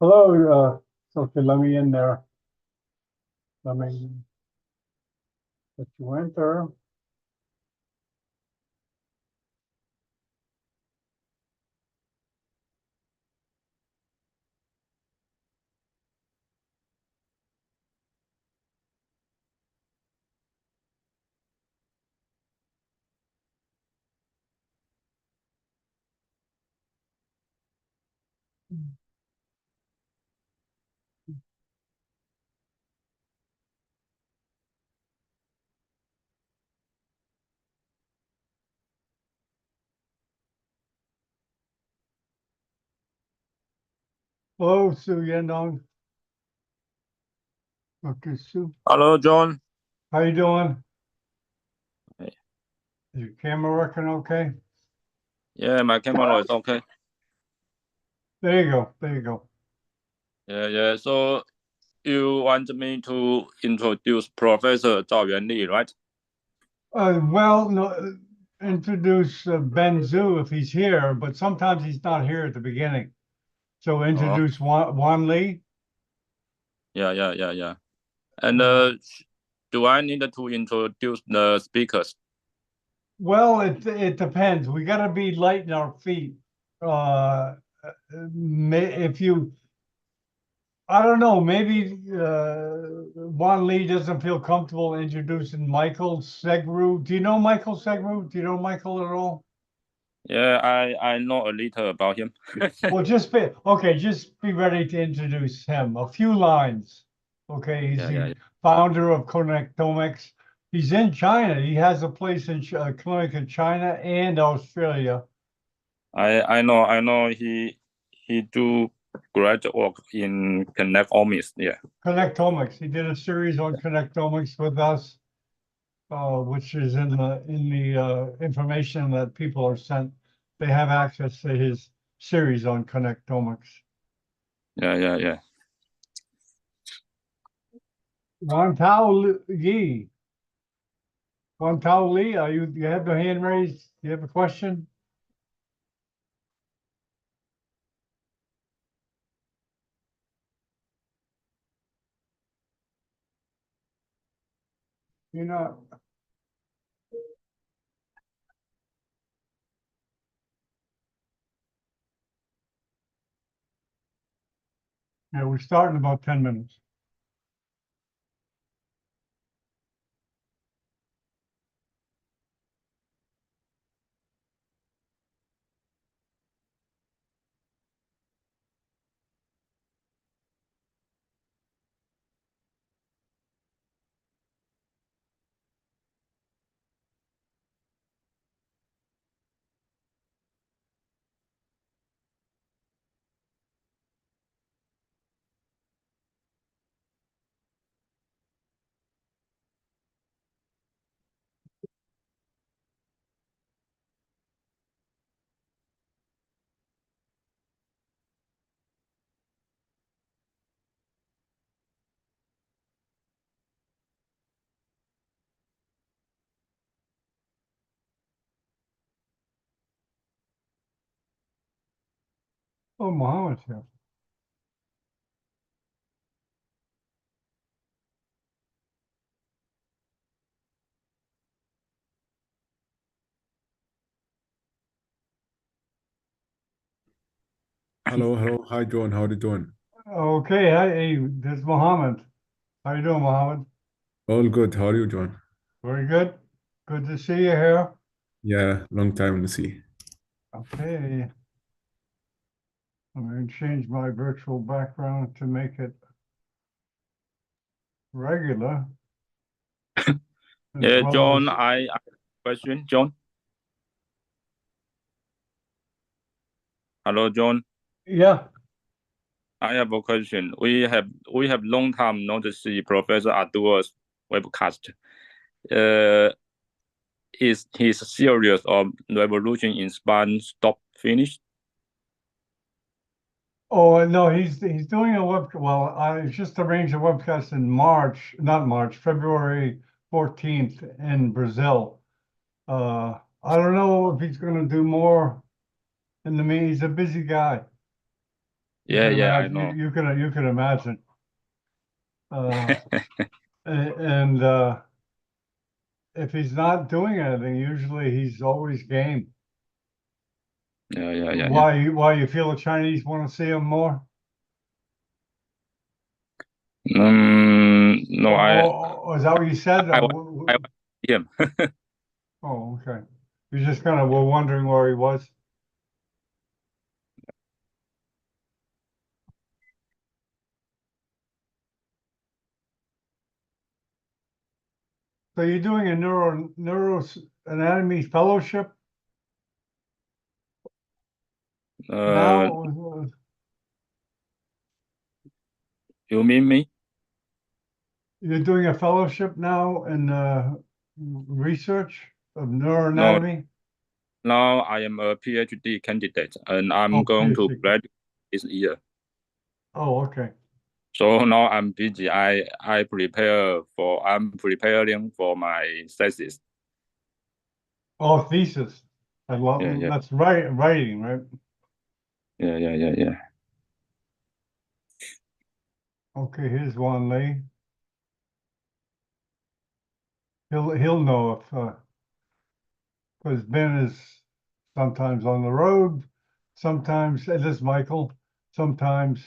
Hello, okay, let me in there. Let me let you enter. Hello, Sue Yendong. Okay, Sue. Hello, John. How you doing? Hey. Is your camera working okay? Yeah, my camera is okay. There you go. There you go. Yeah. So you want me to introduce Professor Zhao Yuanli, right? Well, no, introduce Ben Zhu if he's here, but sometimes he's not here at the beginning. So introduce Wan Li. Yeah. And do I need to introduce the speakers? Well, it depends. We got to be light in our feet. If you, I don't know, maybe Wan Li doesn't feel comfortable introducing Michael Segru. Do you know Michael Segru? Do you know Michael at all? Yeah, I know a little about him. Well, just be ready to introduce him. A few lines. Okay, he's the founder of Connectomics. He's in China. He has a place in a clinic in China and Australia. I know he do great work in Connectomics. Yeah. Connectomics. He did a series on Connectomics with us, which is in the information that people are sent. They have access to his series on Connectomics. Yeah. Wan Tao Yi. Wan Tao Li, you have your hand raised? You have a question? You're not. Yeah, we start in about 10 minutes. Oh, Mohammed's here. Hello. Hi, John. How are you doing? Okay, hey, this is Mohammed. How you doing, Mohammed? All good. How are you, John? Very good. Good to see you here. Yeah, long time to see. Okay. I'm going to change my virtual background to make it regular. Yeah, well John, as, I have a question, John. Hello, John. yeah. I have a question. We have long time not see Professor Abdul's webcast. is his series of Revolution in Span stop finish? Oh, no, he's doing a well, I just arranged a webcast in March, not March, February 14th in Brazil. I don't know if he's gonna do more in the mean, he's a busy guy. Yeah, I Imagine, know. you can imagine. And if he's not doing anything, usually he's always game. Yeah. Why you feel the Chinese want to see him more? No, Is that what you said? I want him. Oh, okay. You just kind of were wondering where he was. So you're doing a neuro anatomy fellowship now? You mean me? You're doing a fellowship now in research of No, neuroanatomy? now I am a PhD candidate and I'm Oh, going to PhD. graduate this year. Oh, okay. So now I'm busy. I'm preparing for my thesis. Oh, thesis. I love Yeah. that's writing, right? Yeah. Okay, here's Juan Lee. He'll know if because Ben is sometimes on the road, sometimes this is Michael, sometimes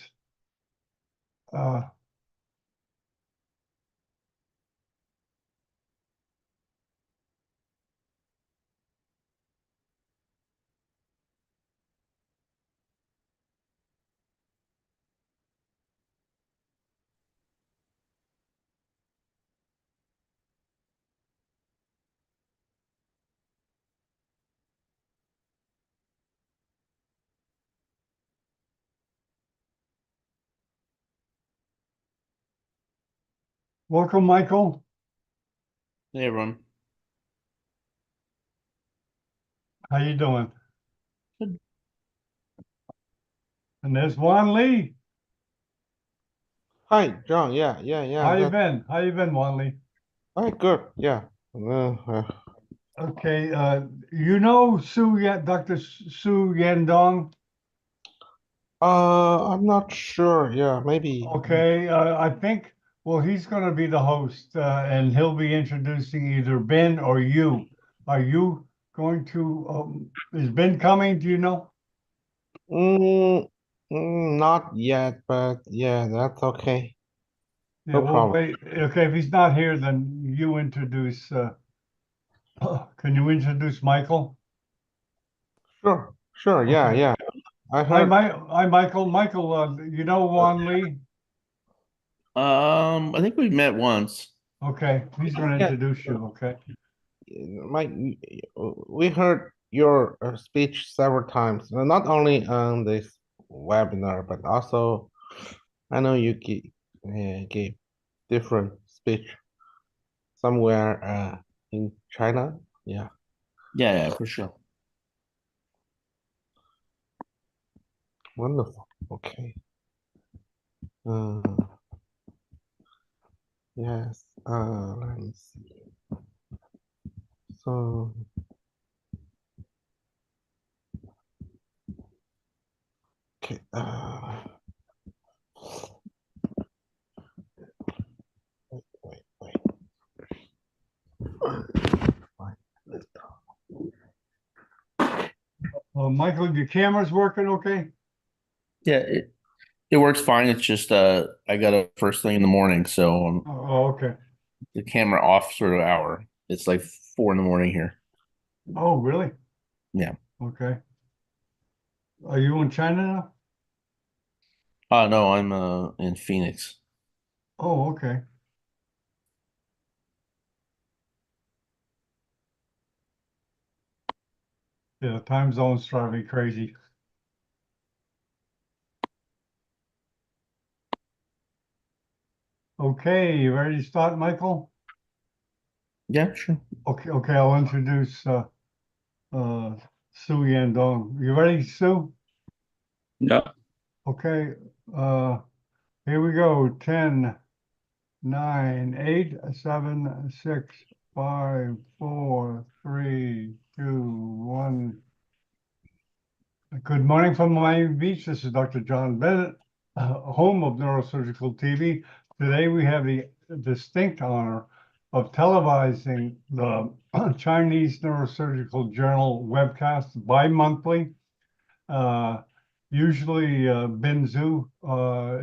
welcome, Michael. Hey, everyone. How you doing? Good. And there's Juan Lee. Hi, John. Yeah. How you been? How you been, Juan Lee? Hi, good. Yeah. Okay, you know Dr. Su Yandong? I'm not sure. Yeah, maybe. Okay, I think, well, he's going to be the host, and he'll be introducing either Ben or you. Are you going to, is Ben coming? Do you know? Not yet, but yeah, that's okay. Yeah, No well, problem. wait, okay, if he's not here, then you introduce, can you introduce Michael? Sure. Yeah, Okay. yeah. I Hi, heard. Hi, Michael. Michael, you know Juan Lee? I think we met once. Okay, he's going to Yeah. introduce you, okay? We heard your speech several times, not only on this webinar, but also I know you gave different speech somewhere in China. Yeah. Yeah, for sure. Wonderful. Okay. Uh, yes. Let me see. So, okay. Wait. Fine. Michael, your camera's working okay? Yeah, it works fine. It's just I got up first thing in the morning, so Oh, okay. the camera off sort of hour. It's like 4 in the morning here. Oh, really? Yeah. Okay. Are you in China now? No, I'm in Phoenix. Oh, okay. Yeah, time zones drive me crazy. Okay, you ready to start, Michael? Yeah, sure. Okay, I'll introduce Su Yandong. You ready, Sue? Yeah. Okay, here we go. 10, 9, 8, 7, 6, 5, 4, 3, 2, 1. Good morning from Miami Beach. This is Dr. John Bennett, home of Neurosurgical TV. Today we have the distinct honor of televising the Chinese Neurosurgical Journal webcast bi-monthly. Usually Bin Zhu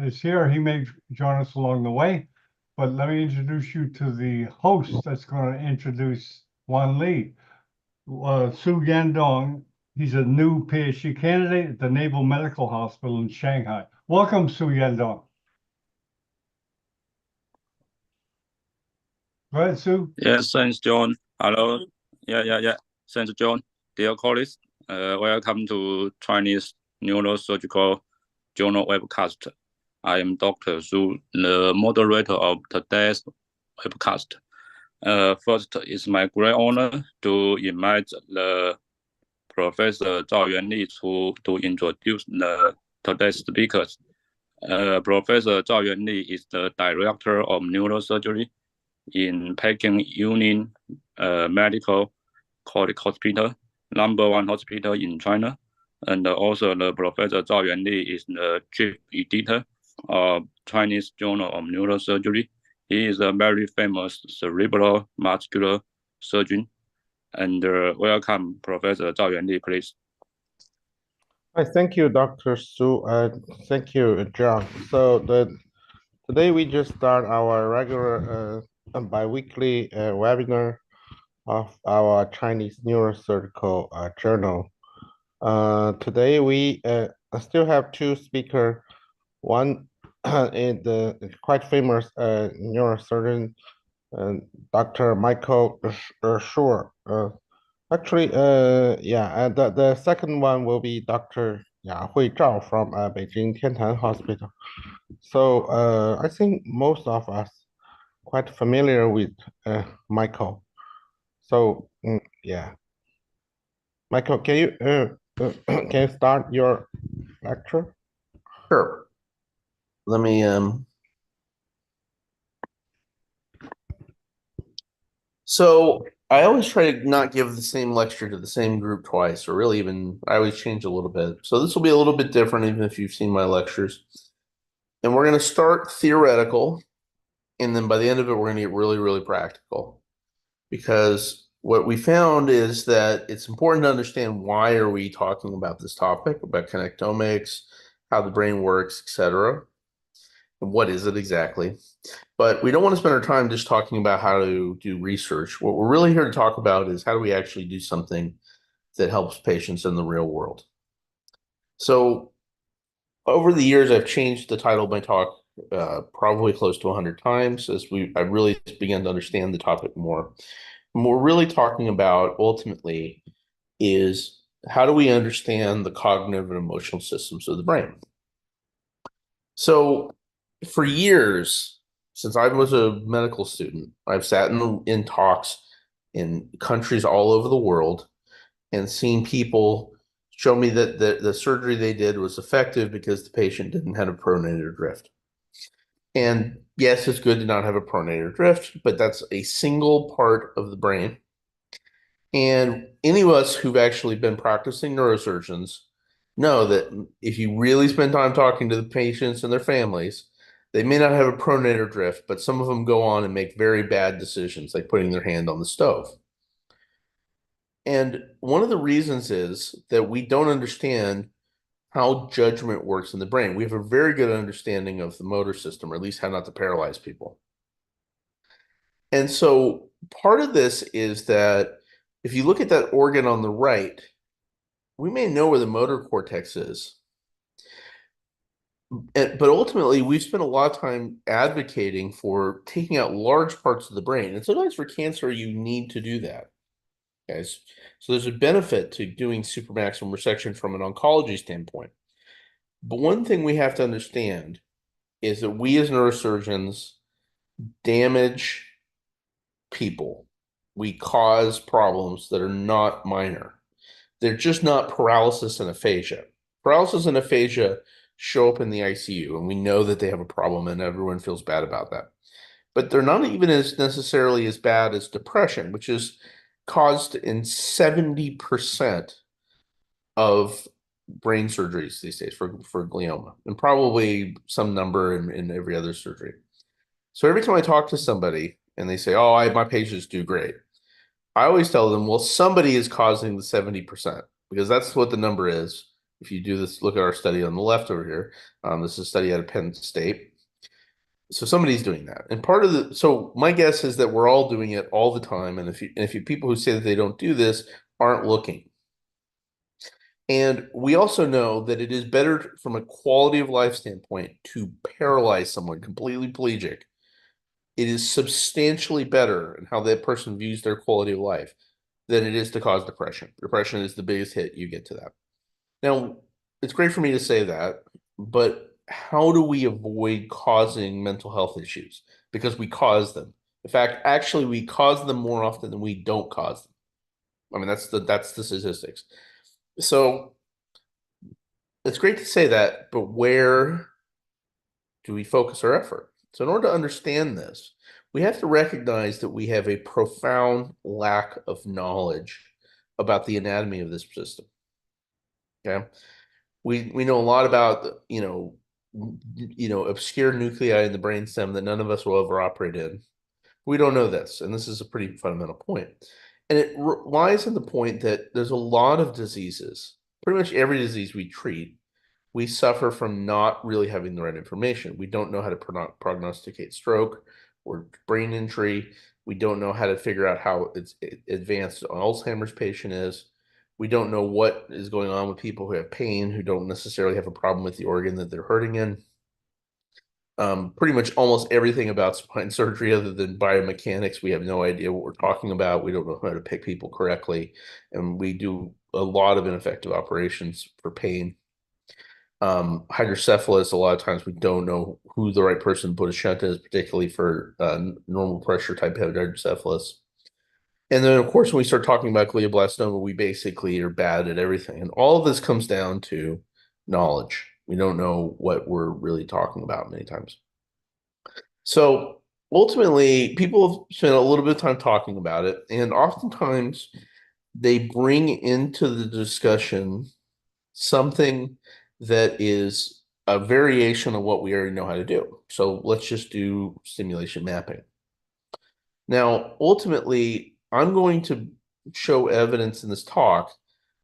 is here. He may join us along the way, but let me introduce you to the host that's going to introduce Wan Li. Su Yandong. He's a new PhD candidate at the Naval Medical Hospital in Shanghai. Welcome, Su Yandong. Go ahead, Sue. Yes, thanks, John. Hello. Yeah. Thanks, John. Dear colleagues, welcome to Chinese Neurosurgical Journal webcast. I am Dr. Su, the moderator of today's webcast. First, it's my great honor to invite the Professor Zhao Yuanli to introduce today's speakers. Professor Zhao Yuanli is the Director of Neurosurgery in Peking Union Medical College Hospital, #1 hospital in China. And also the Professor Zhao Yuanli is the chief editor of Chinese Journal of Neurosurgery. He is a very famous cerebral muscular surgeon. And welcome, Professor Zhao Yuanli, please. Hi, thank you, Dr. Su. Thank you, John. So today we just start our regular bi-weekly webinar of our Chinese Neurosurgical Journal. Today we still have two speakers. One is the quite famous neurosurgeon, Dr. Michael Schur. Actually, the second one will be Dr. Yahui Zhao from Beijing Tiantan Hospital. So I think most of us quite familiar with Michael. So yeah, Michael, can you can you start your lecture? Sure. Let me So I always try to not give the same lecture to the same group twice, or really even I always change a little bit. So this will be a little bit different, even if you've seen my lectures. And we're going to start theoretical, and then by the end of it, we're going to get really, really practical. Because what we found is that it's important to understand why are we talking about this topic, about connectomics, how the brain works, etc. And what is it exactly? But we don't want to spend our time just talking about how to do research. What we're really here to talk about is how do we actually do something that helps patients in the real world. So over the years, I've changed the title of my talk probably close to 100 times as I really began to understand the topic more. And what we're really talking about ultimately is how do we understand the cognitive and emotional systems of the brain? So for years, since I was a medical student, I've sat in talks in countries all over the world and seen people show me that the surgery they did was effective because the patient didn't have a pronator drift. And yes, it's good to not have a pronator drift, but that's a single part of the brain. And any of us who've actually been practicing neurosurgeons know that if you really spend time talking to the patients and their families, they may not have a pronator drift, but some of them go on and make very bad decisions, like putting their hand on the stove. And one of the reasons is that we don't understand how judgment works in the brain. We have a very good understanding of the motor system, or at least how not to paralyze people. And so part of this is that if you look at that organ on the right, we may know where the motor cortex is. But ultimately, we've spent a lot of time advocating for taking out large parts of the brain. And sometimes for cancer, you need to do that, guys. So there's a benefit to doing supramaximum resection from an oncology standpoint. But one thing we have to understand is that we as neurosurgeons damage people we cause problems that are not minor. They're just not paralysis and aphasia. Paralysis and aphasia show up in the ICU, and we know that they have a problem, and everyone feels bad about that. But they're not even as necessarily as bad as depression, which is caused in 70% of brain surgeries these days for glioma, and probably some number in every other surgery. So every time I talk to somebody and they say, oh, my patients do great, I always tell them, well, somebody is causing the 70%, because that's what the number is. If you do this, look at our study on the left over here. This is a study out of Penn State. So somebody's doing that. And so my guess is that we're all doing it all the time. And if you people who say that they don't do this aren't looking. And we also know that it is better from a quality of life standpoint to paralyze someone completely pelagic. It is substantially better in how that person views their quality of life than it is to cause depression. Depression is the biggest hit you get to that. Now, it's great for me to say that, but how do we avoid causing mental health issues? Because we cause them. In fact, actually, we cause them more often than we don't cause them. I mean, that's the statistics. So it's great to say that, but where do we focus our effort? So in order to understand this, we have to recognize that we have a profound lack of knowledge about the anatomy of this system. Okay, we know a lot about obscure nuclei in the brainstem that none of us will ever operate in. We don't know this, and this is a pretty fundamental point. And it lies in the point that there's a lot of diseases, pretty much every disease we treat, we suffer from not really having the right information. We don't know how to prognosticate stroke or brain injury. We don't know how to figure out how advanced an Alzheimer's patient is. We don't know what is going on with people who have pain, who don't necessarily have a problem with the organ that they're hurting in. Pretty much almost everything about spine surgery other than biomechanics, we have no idea what we're talking about. We don't know how to pick people correctly. And we do a lot of ineffective operations for pain. Hydrocephalus, a lot of times we don't know who the right person to put a shunt is, particularly for normal pressure type hydrocephalus. And then, of course, when we start talking about glioblastoma, we basically are bad at everything. And all of this comes down to knowledge. We don't know what we're really talking about many times. So ultimately, people have spent a little bit of time talking about it, and oftentimes they bring into the discussion something that is a variation of what we already know how to do. So let's just do stimulation mapping. Now, ultimately, I'm going to show evidence in this talk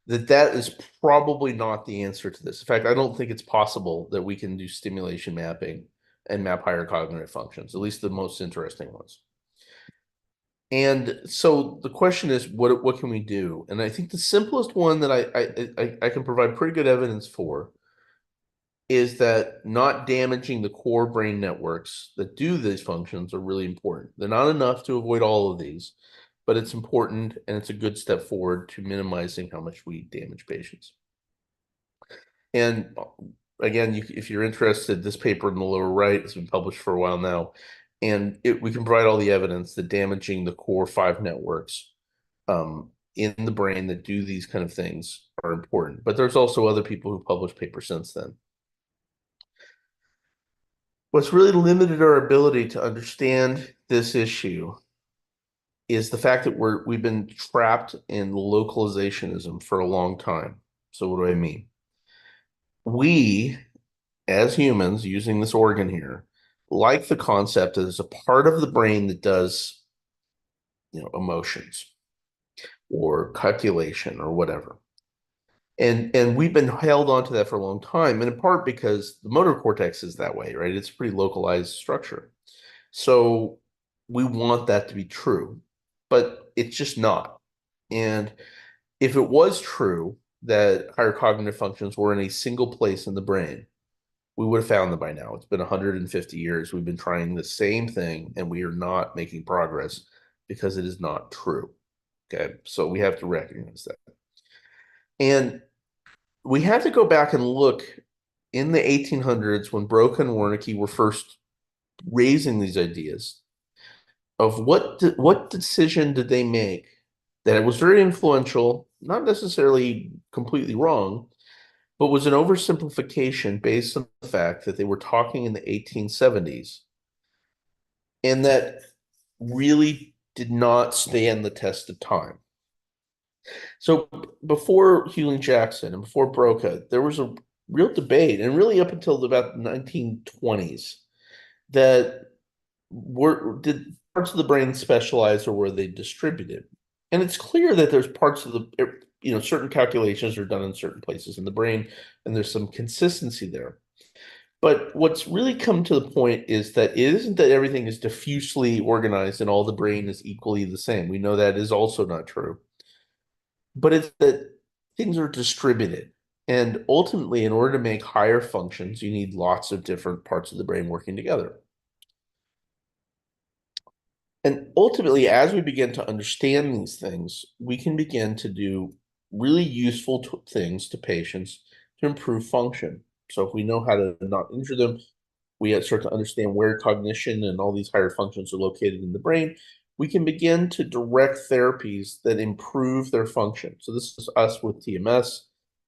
that that is probably not the answer to this. In fact, I don't think it's possible that we can do stimulation mapping and map higher cognitive functions, at least the most interesting ones. And so the question is, what can we do? And I think the simplest one that I can provide pretty good evidence for is that not damaging the core brain networks that do these functions are really important. They're not enough to avoid all of these, but it's important, and it's a good step forward to minimizing how much we damage patients. And again, if you're interested, this paper in the lower right has been published for a while now, and we can provide all the evidence that damaging the core 5 networks in the brain that do these kind of things are important. But there's also other people who published papers since then. What's really limited our ability to understand this issue is the fact that we've been trapped in localizationism for a long time. So what do I mean? We, as humans, using this organ here, like the concept that there's a part of the brain that does, emotions or calculation or whatever. And we've been held onto that for a long time, and in part because the motor cortex is that way, right? It's a pretty localized structure. So we want that to be true, but it's just not. And if it was true that higher cognitive functions were in a single place in the brain, we would have found them by now. It's been 150 years. We've been trying the same thing, and we are not making progress because it is not true. Okay, so we have to recognize that. And we have to go back and look in the 1800s when Broca and Wernicke were first raising these ideas. of what decision did they make that it was very influential, not necessarily completely wrong, but was an oversimplification based on the fact that they were talking in the 1870s, and that really did not stand the test of time. So before Hewlett Jackson and before Broca, there was a real debate, and really up until about the 1920s, that did parts of the brain specialize or were they distributed? And it's clear that there's parts of the, certain calculations are done in certain places in the brain, and there's some consistency there. But what's really come to the point is that it isn't that everything is diffusely organized and all the brain is equally the same. We know that is also not true. But it's that things are distributed. And ultimately, in order to make higher functions, you need lots of different parts of the brain working together. And ultimately, as we begin to understand these things, we can begin to do really useful things to patients to improve function. So if we know how to not injure them, we start to understand where cognition and all these higher functions are located in the brain, we can begin to direct therapies that improve their function. So this is us with TMS.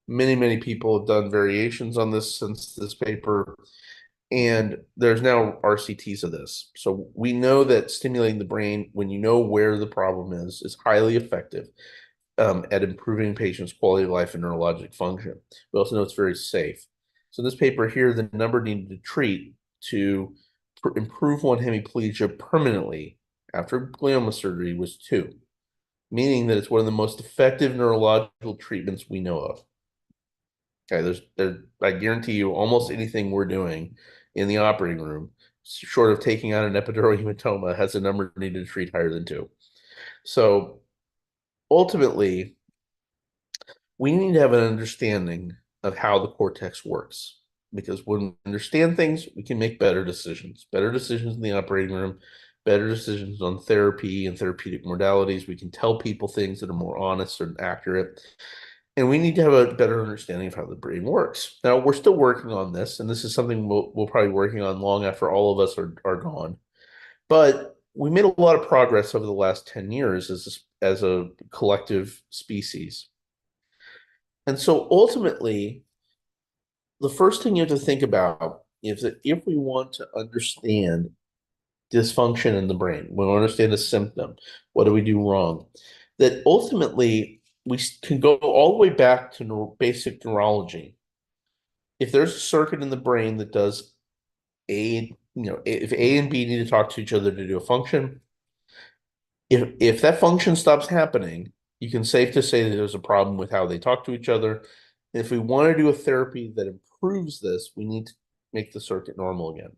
Many, many people have done variations on this since this paper. And there's now RCTs of this. So we know that stimulating the brain, when you know where the problem is highly effective at improving patients' quality of life and neurologic function. We also know it's very safe. So this paper here, the number needed to treat to improve one hemiplegia permanently after glioma surgery was 2, meaning that it's one of the most effective neurological treatments we know of. Okay, I guarantee you almost anything we're doing in the operating room, short of taking out an epidural hematoma, has a number needed to treat higher than 2. So ultimately, we need to have an understanding of how the cortex works, because when we understand things, we can make better decisions in the operating room, better decisions on therapy and therapeutic modalities. We can tell people things that are more honest and accurate. And we need to have a better understanding of how the brain works. Now, we're still working on this, and this is something we'll probably be working on long after all of us are gone. But we made a lot of progress over the last 10 years as a collective species. And so ultimately, the first thing you have to think about is that if we want to understand dysfunction in the brain, we want to understand a symptom, what do we do wrong, that ultimately we can go all the way back to basic neurology. If there's a circuit in the brain that does if A and B need to talk to each other to do a function, if that function stops happening, you can safe to say that there's a problem with how they talk to each other. And if we want to do a therapy that improves this, we need to make the circuit normal again.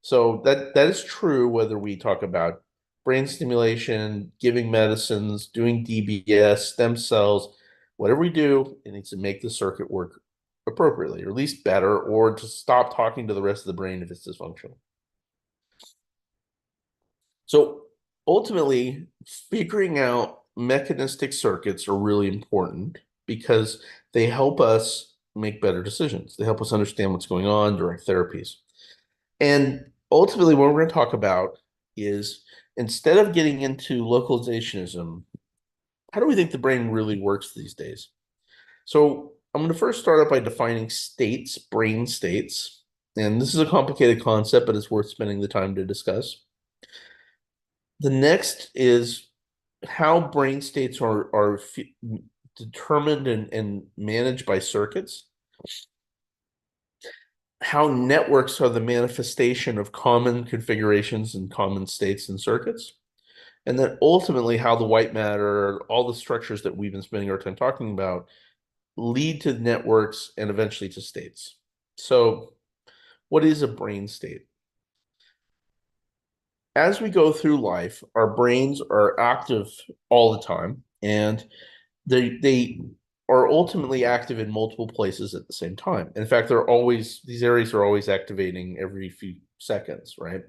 So that is true whether we talk about brain stimulation, giving medicines, doing DBS, stem cells, whatever we do, it needs to make the circuit work appropriately, or at least better, or to stop talking to the rest of the brain if it's dysfunctional. So ultimately, figuring out mechanistic circuits are really important because they help us make better decisions. They help us understand what's going on during therapies. And ultimately, what we're going to talk about is, instead of getting into localizationism, how do we think the brain really works these days? So I'm going to first start out by defining states, brain states. And this is a complicated concept, but it's worth spending the time to discuss. The next is how brain states are determined and managed by circuits. How networks are the manifestation of common configurations and common states and circuits. And then ultimately how the white matter, all the structures that we've been spending our time talking about, lead to networks and eventually to states. So what is a brain state? As we go through life, our brains are active all the time, and they are ultimately active in multiple places at the same time. In fact, these areas are always activating every few seconds, right?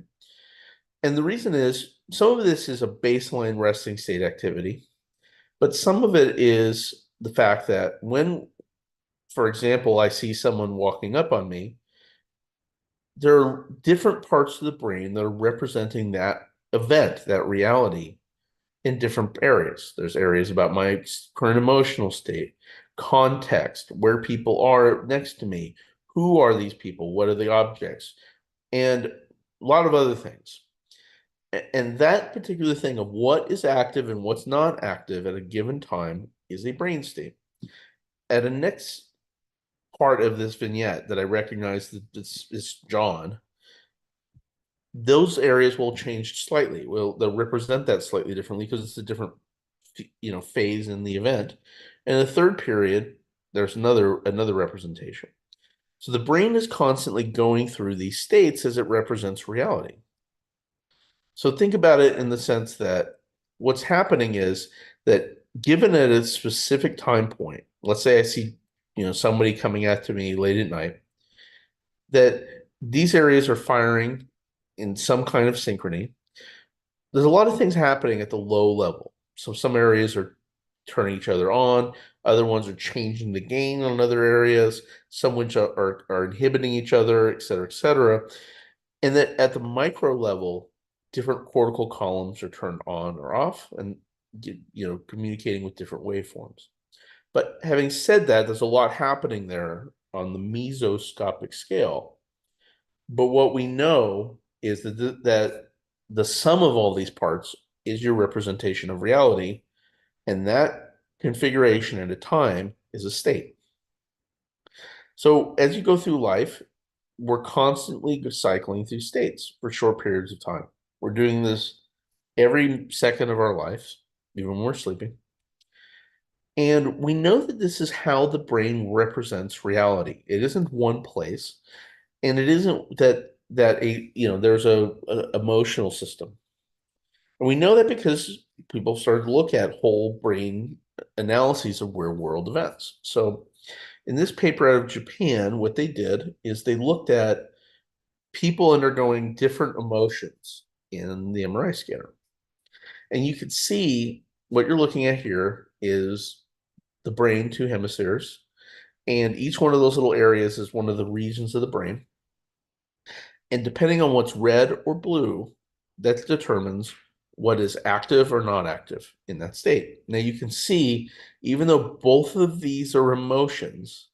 And the reason is, some of this is a baseline resting state activity, but some of it is the fact that when, for example, I see someone walking up on me, there are different parts of the brain that are representing that event, that reality, in different areas. There's areas about my current emotional state, context, where people are next to me, who are these people, what are the objects, and a lot of other things. And that particular thing of what is active and what's not active at a given time is a brain state. At the next part of this vignette that I recognize that this is John, those areas will change slightly. They'll represent that slightly differently because it's a different phase in the event. And the third period, there's another representation. So the brain is constantly going through these states as it represents reality. So think about it in the sense that what's happening is that given at a specific time point, let's say I see somebody coming after me late at night, that these areas are firing in some kind of synchrony. There's a lot of things happening at the low level. So some areas are turning each other on, other ones are changing the gain on other areas, some which are inhibiting each other, et cetera, et cetera. And that at the micro level, different cortical columns are turned on or off and communicating with different waveforms. But having said that, there's a lot happening there on the mesoscopic scale. But what we know is that the sum of all these parts is your representation of reality, and that configuration at a time is a state. So as you go through life, we're constantly cycling through states for short periods of time. We're doing this every second of our lives, even when we're sleeping. And we know that this is how the brain represents reality. It isn't one place, and it isn't that there's a emotional system. And we know that because people started to look at whole brain analyses of real world events. So in this paper out of Japan, what they did is they looked at people undergoing different emotions in the MRI scanner. And you can see what you're looking at here is the brain, two hemispheres, and each one of those little areas is one of the regions of the brain. And depending on what's red or blue, that determines what is active or not active in that state. Now you can see, even though both of these are emotions,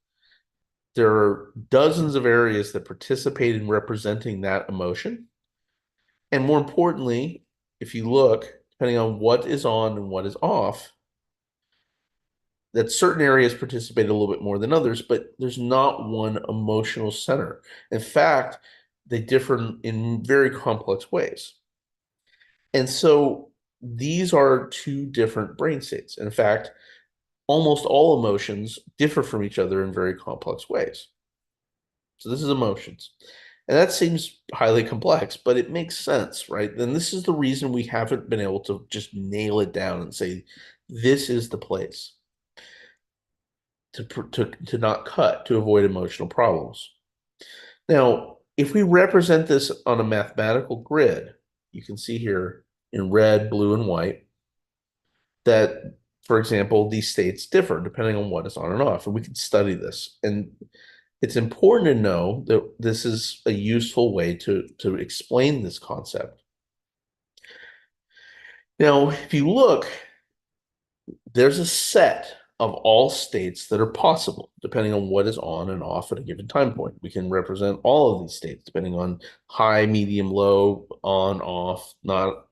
there are dozens of areas that participate in representing that emotion. And more importantly, if you look, depending on what is on and what is off, that certain areas participate a little bit more than others, but there's not one emotional center. In fact, they differ in very complex ways. And so these are two different brain states. In fact, almost all emotions differ from each other in very complex ways. So this is emotions. And that seems highly complex, but it makes sense, right? And this is the reason we haven't been able to just nail it down and say, this is the place to not cut, to avoid emotional problems. Now, if we represent this on a mathematical grid, you can see here in red, blue, and white that, for example, these states differ depending on what is on and off. And we can study this. And it's important to know that this is a useful way to explain this concept. Now, if you look, there's a set of all states that are possible, depending on what is on and off at a given time point. We can represent all of these states, depending on high, medium, low, on, off, not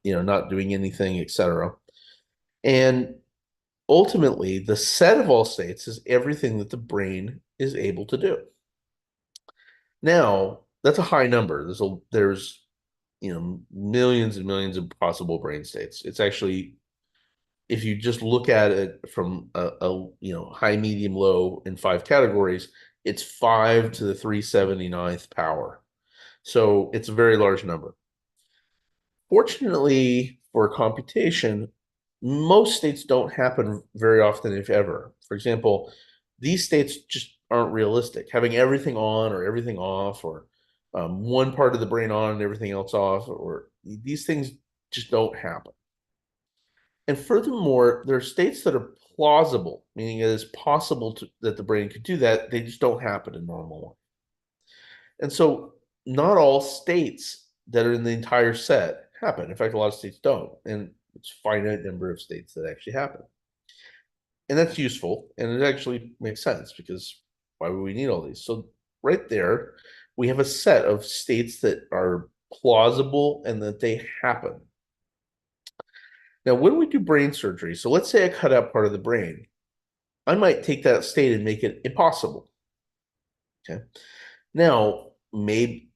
doing anything, etc. And ultimately, the set of all states is everything that the brain is able to do. Now, that's a high number. There's millions and millions of possible brain states. It's actually, if you just look at it from a high, medium, low in 5 categories, it's 5 to the 379th power. So it's a very large number. Fortunately for computation, most states don't happen very often, if ever. For example, these states just aren't realistic. Having everything on or everything off, or one part of the brain on and everything else off, or these things just don't happen. And furthermore, there are states that are plausible, meaning it is possible that the brain could do that. They just don't happen in normal life. And so not all states that are in the entire set happen. In fact, a lot of states don't, and it's a finite number of states that actually happen. And that's useful, and it actually makes sense, because why would we need all these? So right there, we have a set of states that are plausible and that they happen. Now, when we do brain surgery, so let's say I cut out part of the brain, I might take that state and make it impossible. Okay. Now, maybe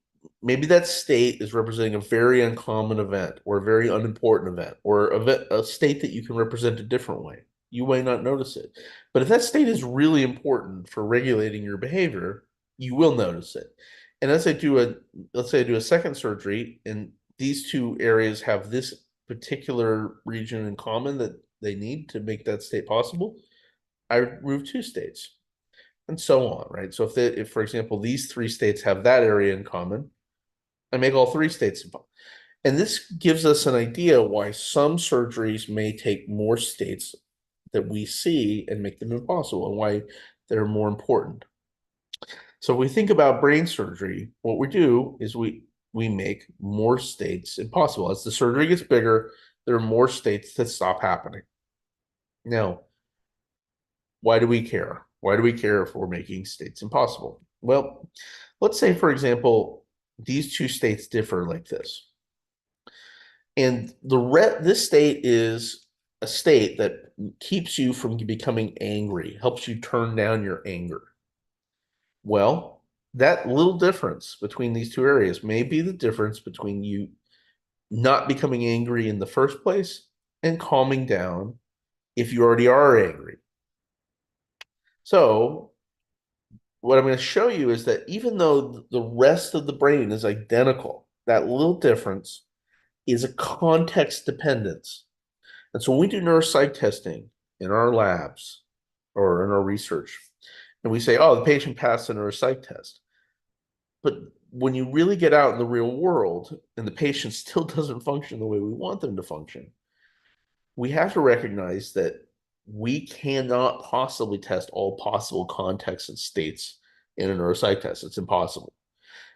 that state is representing a very uncommon event, or a very unimportant event, or a state that you can represent a different way. You may not notice it. But if that state is really important for regulating your behavior, you will notice it. And let's say I do a second surgery, and these two areas have this particular region in common that they need to make that state possible, I remove two states, and so on, right? So if for example, these three states have that area in common, I make all three states. And this gives us an idea why some surgeries may take more states that we see and make them impossible, and why they're more important. So if we think about brain surgery, what we do is we make more states impossible. As the surgery gets bigger, there are more states that stop happening. Now, why do we care? Why do we care if we're making states impossible? Well, let's say, for example, these two states differ like this. And this state is a state that keeps you from becoming angry, helps you turn down your anger. Well, that little difference between these two areas may be the difference between you not becoming angry in the first place and calming down if you already are angry. So what I'm going to show you is that even though the rest of the brain is identical, that little difference is a context dependence. And so when we do neuropsych testing in our labs or in our research, and we say, oh, the patient passed a neuropsych test, but when you really get out in the real world and the patient still doesn't function the way we want them to function, we have to recognize that we cannot possibly test all possible contexts and states in a neuropsych test. It's impossible.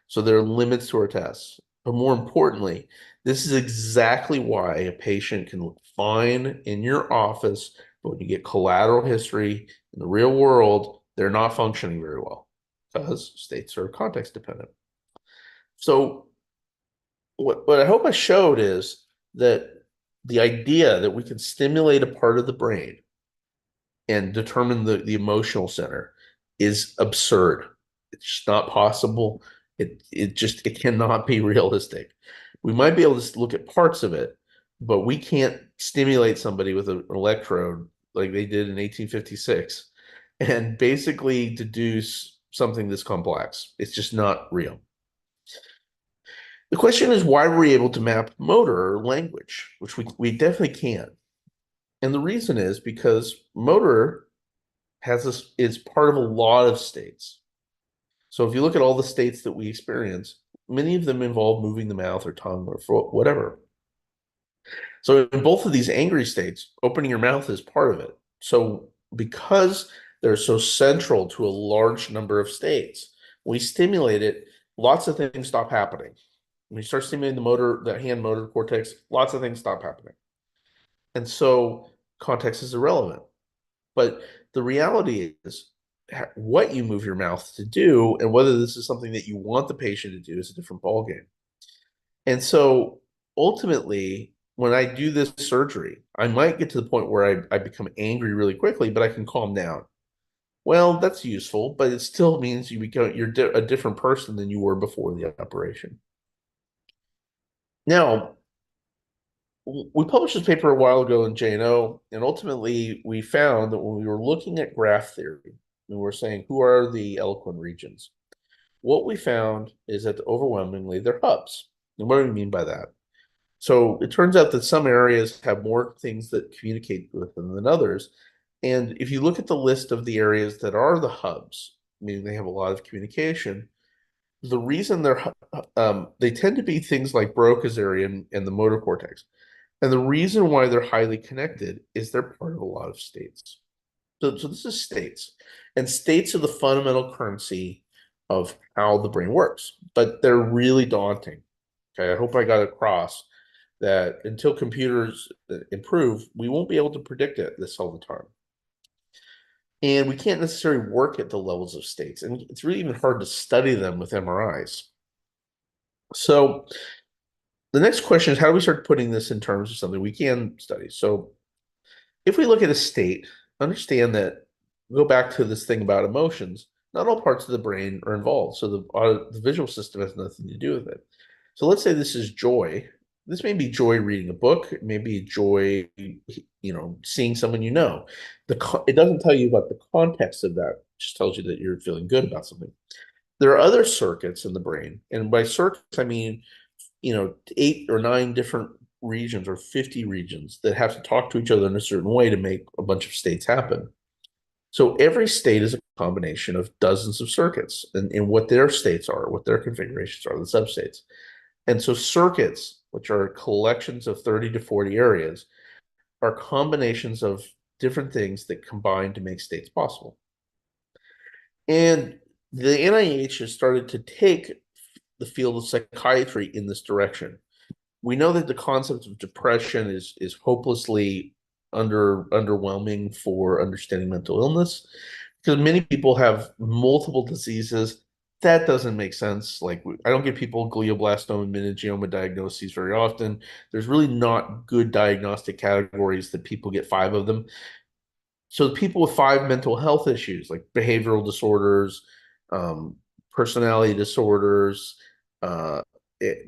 So there are limits to our tests. But more importantly, this is exactly why a patient can look fine in your office, but when you get collateral history in the real world, they're not functioning very well because states are context dependent. So what I hope I showed is that the idea that we can stimulate a part of the brain and determine the emotional center is absurd. It's just not possible. It cannot be realistic. We might be able to look at parts of it, but we can't stimulate somebody with an electrode like they did in 1856 and basically deduce something this complex. It's just not real. The question is, why were we able to map motor or language, which we definitely can. And the reason is because motor is part of a lot of states. So if you look at all the states that we experience, many of them involve moving the mouth or tongue or whatever. So in both of these angry states, opening your mouth is part of it. So because they're so central to a large number of states, we stimulate it, lots of things stop happening. When you start stimulating the hand motor cortex, lots of things stop happening. And so context is irrelevant. But the reality is what you move your mouth to do and whether this is something that you want the patient to do is a different ballgame. And so ultimately, when I do this surgery, I might get to the point where I become angry really quickly, but I can calm down. Well, that's useful, but it still means you're a different person than you were before the operation. Now, we published this paper a while ago in JNO, and ultimately we found that when we were looking at graph theory, and we were saying who are the eloquent regions, what we found is that overwhelmingly they're hubs. And what do we mean by that? So it turns out that some areas have more things that communicate with them than others. And if you look at the list of the areas that are the hubs, meaning they have a lot of communication, the reason they tend to be things like Broca's area and the motor cortex. And the reason why they're highly connected is they're part of a lot of states. So this is states. And states are the fundamental currency of how the brain works, but they're really daunting. Okay, I hope I got across that until computers improve, we won't be able to predict this all the time. And we can't necessarily work at the levels of states, and it's really even hard to study them with MRIs. So the next question is, how do we start putting this in terms of something we can study? So if we look at a state, understand that, go back to this thing about emotions, not all parts of the brain are involved. So the visual system has nothing to do with it. So let's say this is joy. This may be joy reading a book. It may be joy, seeing someone you know. It doesn't tell you about the context of that. It just tells you that you're feeling good about something. There are other circuits in the brain. And by circuits, I mean, 8 or 9 different regions or 50 regions that have to talk to each other in a certain way to make a bunch of states happen. So every state is a combination of dozens of circuits and what their states are, what their configurations are, the substates. And so circuits, which are collections of 30 to 40 areas, are combinations of different things that combine to make states possible. And the NIH has started to take the field of psychiatry in this direction. We know that the concept of depression is hopelessly underwhelming for understanding mental illness, because many people have multiple diseases. That doesn't make sense. Like, I don't get people glioblastoma and meningioma diagnoses very often. There's really not good diagnostic categories that people get 5 of them. So the people with 5 mental health issues, like behavioral disorders, personality disorders,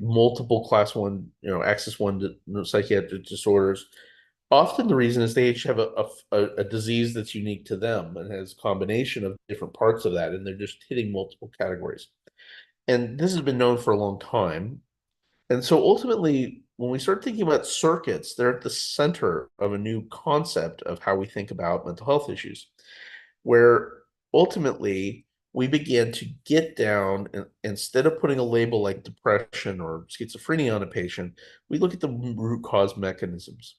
multiple class 1, axis 1 psychiatric disorders. Often the reason is they each have a disease that's unique to them and has a combination of different parts of that, and they're just hitting multiple categories. And this has been known for a long time. And so ultimately, when we start thinking about circuits, they're at the center of a new concept of how we think about mental health issues, where ultimately we begin to get down, and instead of putting a label like depression or schizophrenia on a patient, we look at the root cause mechanisms.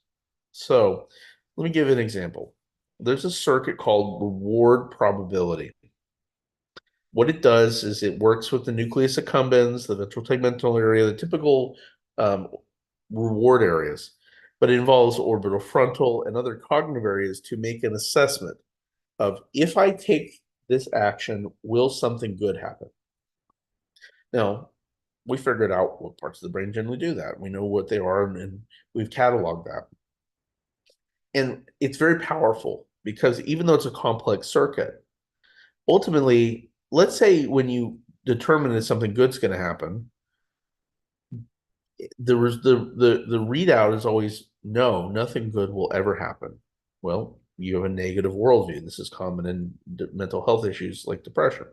So let me give you an example. There's a circuit called reward probability. What it does is it works with the nucleus accumbens, the ventral tegmental area, the typical reward areas, but it involves orbital frontal and other cognitive areas to make an assessment of, if I take this action, will something good happen? Now, we figured out what parts of the brain generally do that. We know what they are, and we've cataloged that. And it's very powerful because even though it's a complex circuit, ultimately, let's say when you determine that something good's going to happen, the readout is always, no, nothing good will ever happen. Well, you have a negative worldview. This is common in mental health issues like depression.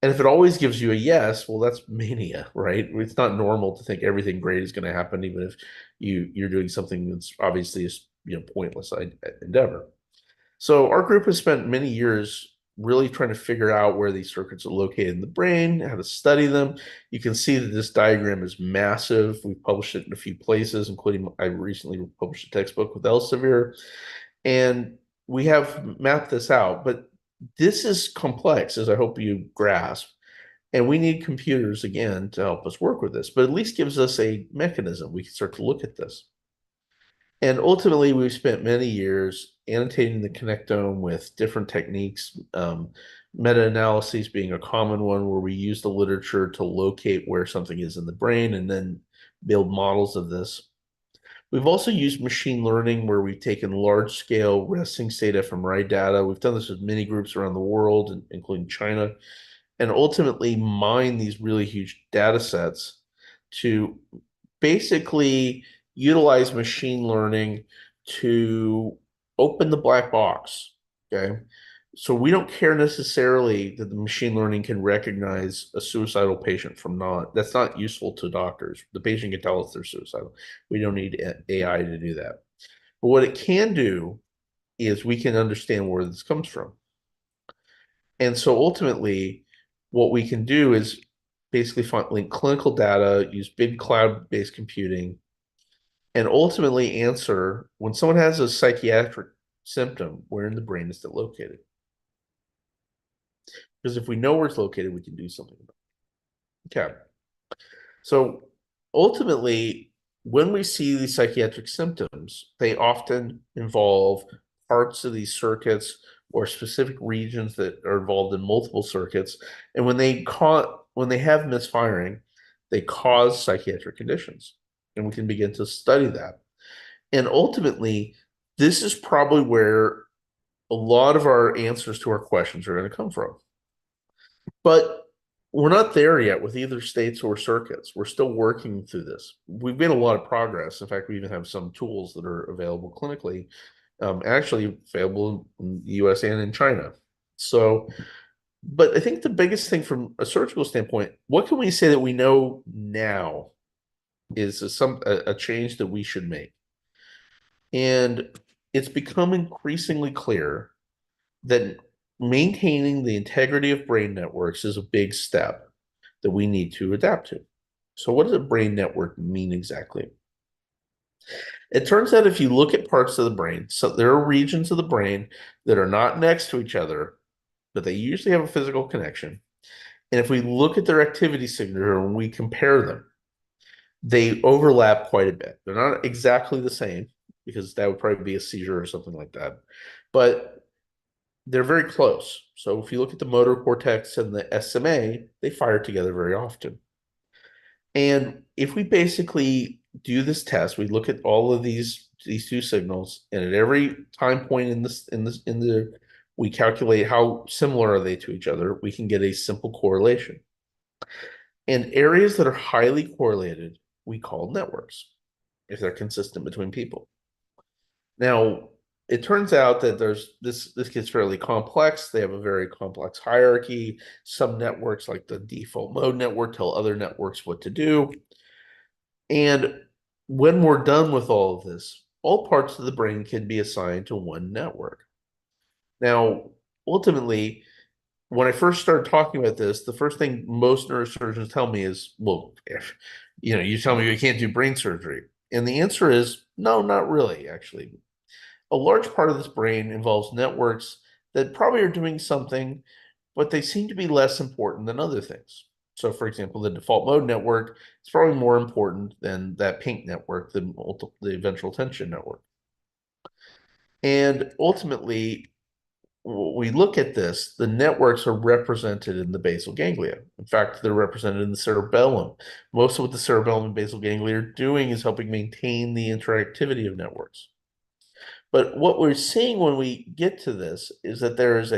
And if it always gives you a yes, well, that's mania, right? It's not normal to think everything great is going to happen, even if you're doing something that's obviously pointless endeavor. So our group has spent many years really trying to figure out where these circuits are located in the brain, how to study them. You can see that this diagram is massive. We've published it in a few places, including I recently published a textbook with Elsevier. And we have mapped this out, but this is complex, as I hope you grasp. And we need computers, again, to help us work with this, but at least gives us a mechanism. We can start to look at this. And ultimately, we've spent many years annotating the connectome with different techniques, meta-analyses being a common one, where we use the literature to locate where something is in the brain and then build models of this. We've also used machine learning, where we've taken large-scale resting state fMRI data. We've done this with many groups around the world, including China, and ultimately mine these really huge data sets to basically utilize machine learning to open the black box, okay? So we don't care necessarily that the machine learning can recognize a suicidal patient from not. That's not useful to doctors. The patient can tell us they're suicidal. We don't need AI to do that. But what it can do is we can understand where this comes from. And so ultimately, what we can do is basically link clinical data, use big cloud-based computing, and ultimately answer, when someone has a psychiatric symptom, where in the brain is it located? Because if we know where it's located, we can do something about it. Okay. So ultimately, when we see these psychiatric symptoms, they often involve parts of these circuits or specific regions that are involved in multiple circuits. And when they have misfiring, they cause psychiatric conditions. And we can begin to study that. And ultimately, this is probably where a lot of our answers to our questions are going to come from. But we're not there yet with either states or circuits. We're still working through this. We've made a lot of progress. In fact, we even have some tools that are available clinically, actually available in the US and in China. So, but I think the biggest thing from a surgical standpoint, what can we say that we know now is a change that we should make? And it's become increasingly clear that maintaining the integrity of brain networks is a big step that we need to adapt to. So what does a brain network mean exactly? It turns out if you look at parts of the brain, so there are regions of the brain that are not next to each other, but they usually have a physical connection. And if we look at their activity signature and we compare them, they overlap quite a bit. They're not exactly the same because that would probably be a seizure or something like that. But they're very close. So if you look at the motor cortex and the SMA, they fire together very often. And if we basically do this test, we look at all of these two signals, and at every time point we calculate how similar are they to each other, we can get a simple correlation. And areas that are highly correlated, we call networks, if they're consistent between people. Now, it turns out that this gets fairly complex. They have a very complex hierarchy. Some networks, like the default mode network, tell other networks what to do. And when we're done with all of this, all parts of the brain can be assigned to one network. Now, ultimately, when I first started talking about this, the first thing most neurosurgeons tell me is, well, if you tell me we can't do brain surgery. And the answer is no, not really, actually. A large part of this brain involves networks that probably are doing something, but they seem to be less important than other things. So, for example, the default mode network is probably more important than that pink network, the ventral tension network. And ultimately, when we look at this, the networks are represented in the basal ganglia. In fact, they're represented in the cerebellum. Most of what the cerebellum and basal ganglia are doing is helping maintain the interactivity of networks. But what we're seeing when we get to this is that there's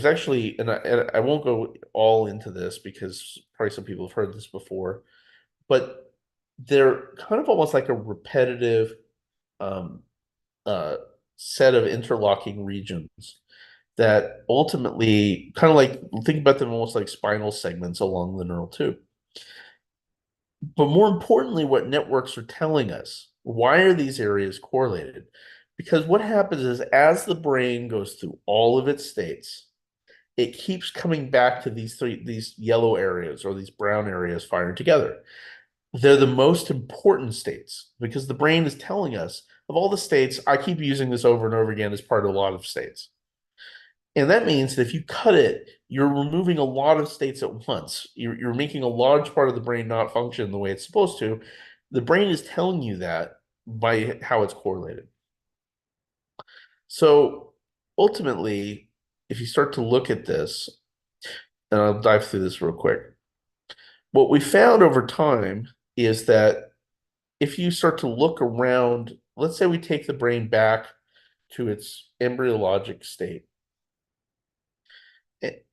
actually, and I won't go all into this because probably some people have heard this before, but they're kind of almost like a repetitive set of interlocking regions that ultimately kind of like, think about them almost like spinal segments along the neural tube. But more importantly, what networks are telling us, why are these areas correlated? Because what happens is as the brain goes through all of its states, it keeps coming back to these yellow areas or these brown areas firing together. They're the most important states because the brain is telling us of all the states, I keep using this over and over again as part of a lot of states. And that means that if you cut it, you're removing a lot of states at once. You're making a large part of the brain not function the way it's supposed to. The brain is telling you that by how it's correlated. So ultimately, if you start to look at this, and I'll dive through this real quick, what we found over time is that if you start to look around, let's say we take the brain back to its embryologic state,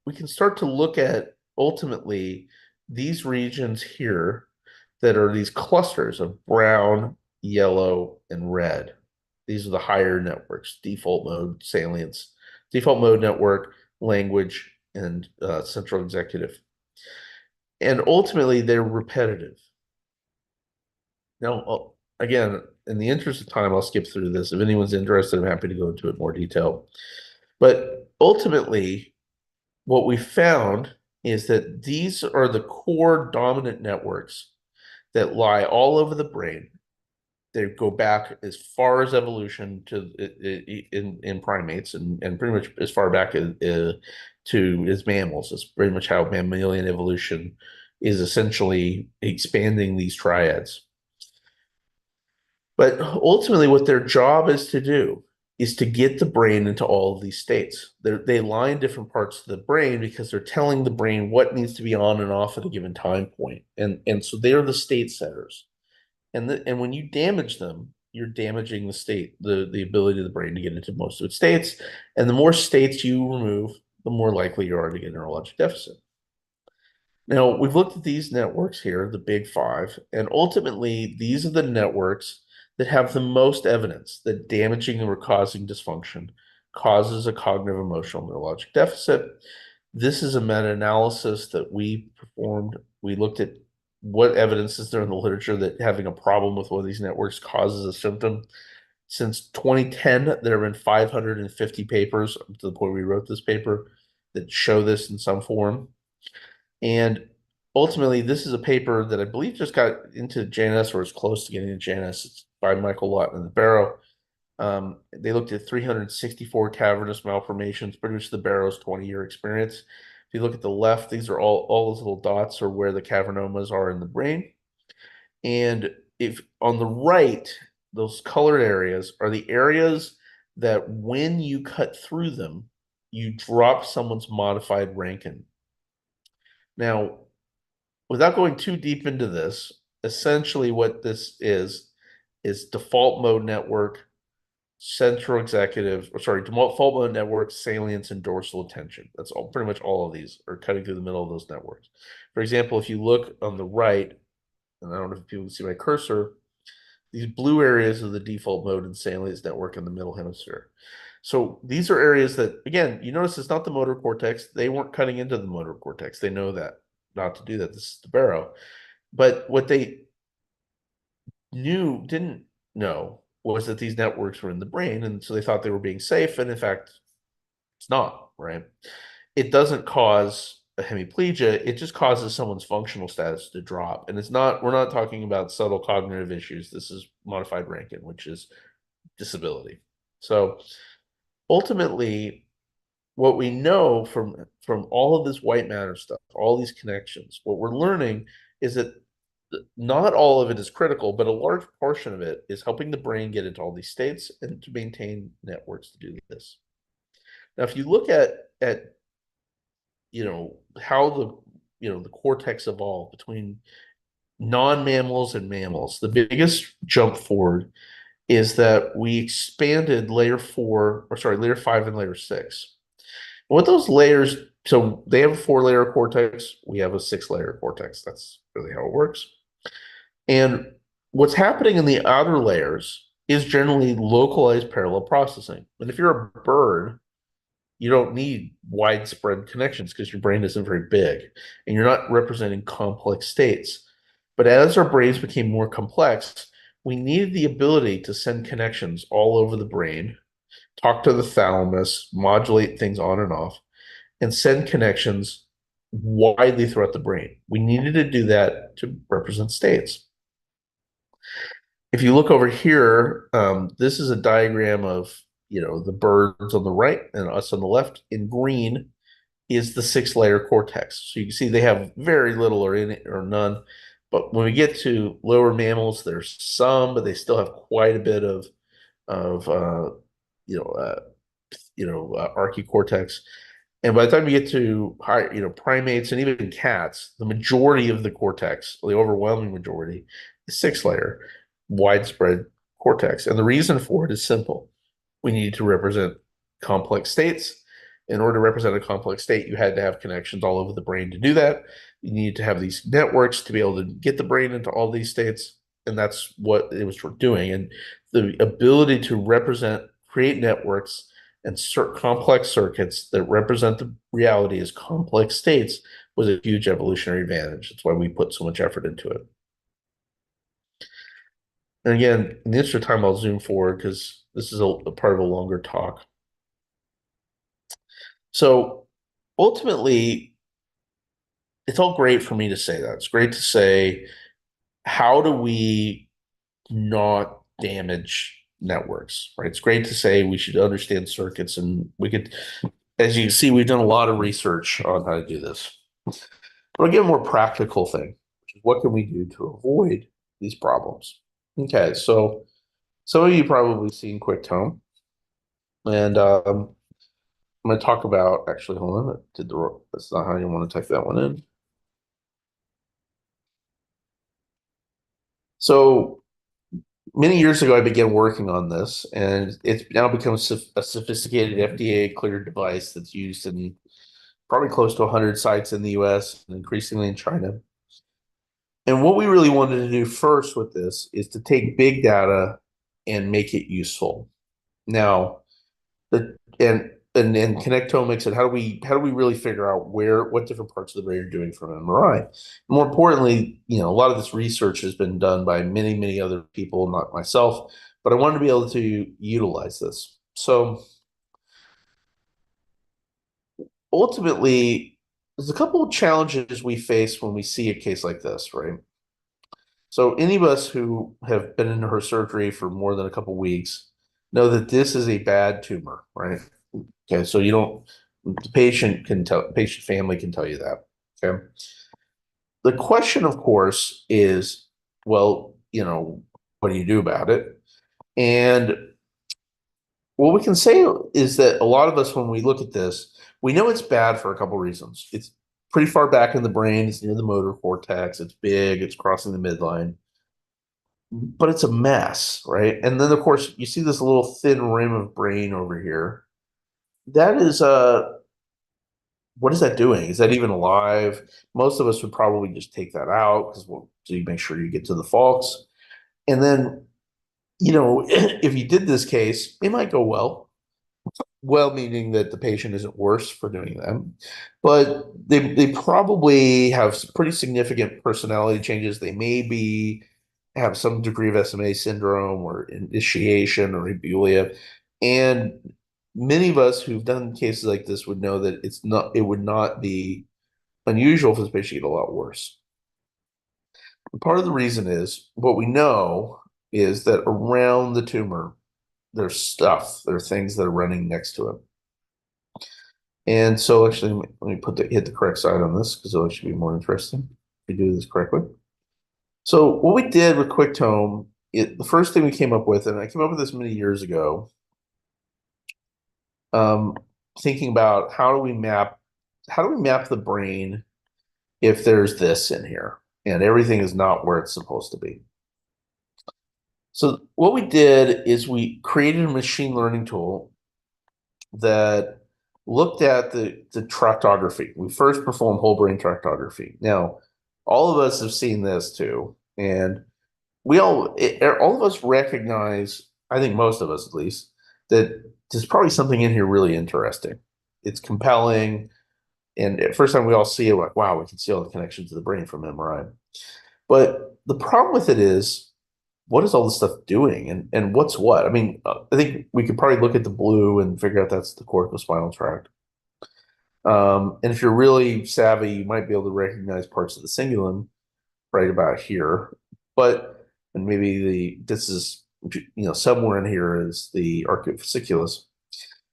we can start to look at ultimately these regions here that are these clusters of brown, yellow, and red. These are the higher networks, default mode, salience, default mode network, language, and central executive. And ultimately, they're repetitive. Now, again, in the interest of time, I'll skip through this. If anyone's interested, I'm happy to go into it in more detail. But ultimately, what we found is that these are the core dominant networks that lie all over the brain. they go back as far as evolution to in primates, and pretty much as far back as mammals. It's pretty much how mammalian evolution is essentially expanding these triads. But ultimately, what their job is to do is to get the brain into all of these states. They line different parts of the brain because they're telling the brain what needs to be on and off at a given time point. And so they're the state setters. And when you damage them, you're damaging the state, the ability of the brain to get into most of its states. And the more states you remove, the more likely you are to get a neurologic deficit. Now, we've looked at these networks here, the big five, and ultimately, these are the networks that have the most evidence that damaging or causing dysfunction causes a cognitive emotional neurologic deficit. This is a meta-analysis that we performed. We looked at what evidence is there in the literature that having a problem with one of these networks causes a symptom. Since 2010, there have been 550 papers up to the point we wrote this paper that show this in some form. And ultimately, this is a paper that I believe just got into JNS or is close to getting into JNS. It's by Michael Lawton and the Barrow. They looked at 364 cavernous malformations produced the Barrow's 20-year experience. If you look at the left, these are all those little dots are where the cavernomas are in the brain. And if on the right, those colored areas are the areas that when you cut through them, you drop someone's modified Rankin. Now, without going too deep into this, essentially what this is default mode network, default mode network, salience, and dorsal attention. That's all, pretty much all of these are cutting through the middle of those networks. For example, if you look on the right, and I don't know if people can see my cursor, these blue areas are the default mode and salience network in the middle hemisphere. So these are areas that, again, you notice it's not the motor cortex. They weren't cutting into the motor cortex. They know that not to do that. This is the Barrow. But what they didn't know was that these networks were in the brain. And so they thought they were being safe. And in fact, it's not, right? It doesn't cause a hemiplegia. It just causes someone's functional status to drop. And we're not talking about subtle cognitive issues. This is modified Rankin, which is disability. So ultimately, what we know from all of this white matter stuff, all these connections, what we're learning is that not all of it is critical, but a large portion of it is helping the brain get into all these states and to maintain networks to do this. Now, if you look at how the cortex evolved between non-mammals and mammals, the biggest jump forward is that we expanded layer 5 and layer 6. What those layers, so they have a 4-layer cortex, we have a 6-layer cortex. That's really how it works. And what's happening in the outer layers is generally localized parallel processing. And if you're a bird, you don't need widespread connections because your brain isn't very big and you're not representing complex states. But as our brains became more complex, we needed the ability to send connections all over the brain, talk to the thalamus, modulate things on and off, and send connections widely throughout the brain. We needed to do that to represent states. If you look over here, this is a diagram of the birds on the right and us on the left. In green is the 6-layer cortex. So you can see they have very little or none. But when we get to lower mammals, there's some, but they still have quite a bit of archicortex. And by the time you get to primates and even cats, the majority of the cortex, the overwhelming majority, is 6-layer widespread cortex. And the reason for it is simple. We need to represent complex states. In order to represent a complex state, you had to have connections all over the brain to do that. You need to have these networks to be able to get the brain into all these states. And that's what it was for doing. And the ability to create networks and complex circuits that represent the reality as complex states was a huge evolutionary advantage. That's why we put so much effort into it. And again, in the interest of time, I'll zoom forward because this is a part of a longer talk. So ultimately, it's all great for me to say that. It's great to say, how do we not damage networks, right? It's great to say we should understand circuits, and we could, as you can see, we've done a lot of research on how to do this. But again, a more practical thing, which is what can we do to avoid these problems? Okay, so some of you probably seen QuickTone, and I'm going to talk about, actually, hold on, that's not how you want to type that one in. So many years ago, I began working on this, and it's now become a sophisticated FDA-cleared device that's used in probably close to 100 sites in the US and increasingly in China. And what we really wanted to do first with this is to take big data and make it useful. Now, and connectomics, and how do we really figure out what different parts of the brain are doing from MRI? More importantly, a lot of this research has been done by many other people, not myself, but I wanted to be able to utilize this. So ultimately, there's a couple of challenges we face when we see a case like this, right? So any of us who have been in neurosurgery for more than a couple of weeks know that this is a bad tumor, right? Okay, so the patient family can tell you that. Okay. The question, of course, is, well, what do you do about it? And what we can say is that a lot of us, when we look at this, we know it's bad for a couple reasons. It's pretty far back in the brain. It's near the motor cortex. It's big. It's crossing the midline. But it's a mess, right? And then, of course, you see this little thin rim of brain over here. That is what is that doing? Is that even alive? Most of us would probably just take that out because so you make sure you get to the falx. And then, if you did this case, it might go well. Well, meaning that the patient isn't worse for doing them, but they probably have some pretty significant personality changes. They may have some degree of SMA syndrome or initiation or ebulia, and many of us who've done cases like this would know that it would not be unusual for this patient to get a lot worse. And part of the reason is what we know is that around the tumor, there's there are things that are running next to it. And so actually, let me hit the correct side on this because it'll actually be more interesting if we do this correctly. So what we did with QuickTone, the first thing we came up with, and I came up with this many years ago, thinking about how do we map the brain if there's this in here and everything is not where it's supposed to be. So what we did is we created a machine learning tool that looked at the tractography. We first performed whole brain tractography. Now, all of us have seen this too, and all of us recognize, I think most of us at least, that there's probably something in here really interesting. It's compelling, and at first time we all see it, like, wow, we can see all the connections to the brain from MRI. But the problem with it is, what is all this stuff doing, and what's what? I mean, I think we could probably look at the blue and figure out that's the corticospinal tract. And if you're really savvy, you might be able to recognize parts of the cingulum right about here. And maybe this is, somewhere in here is the arcuate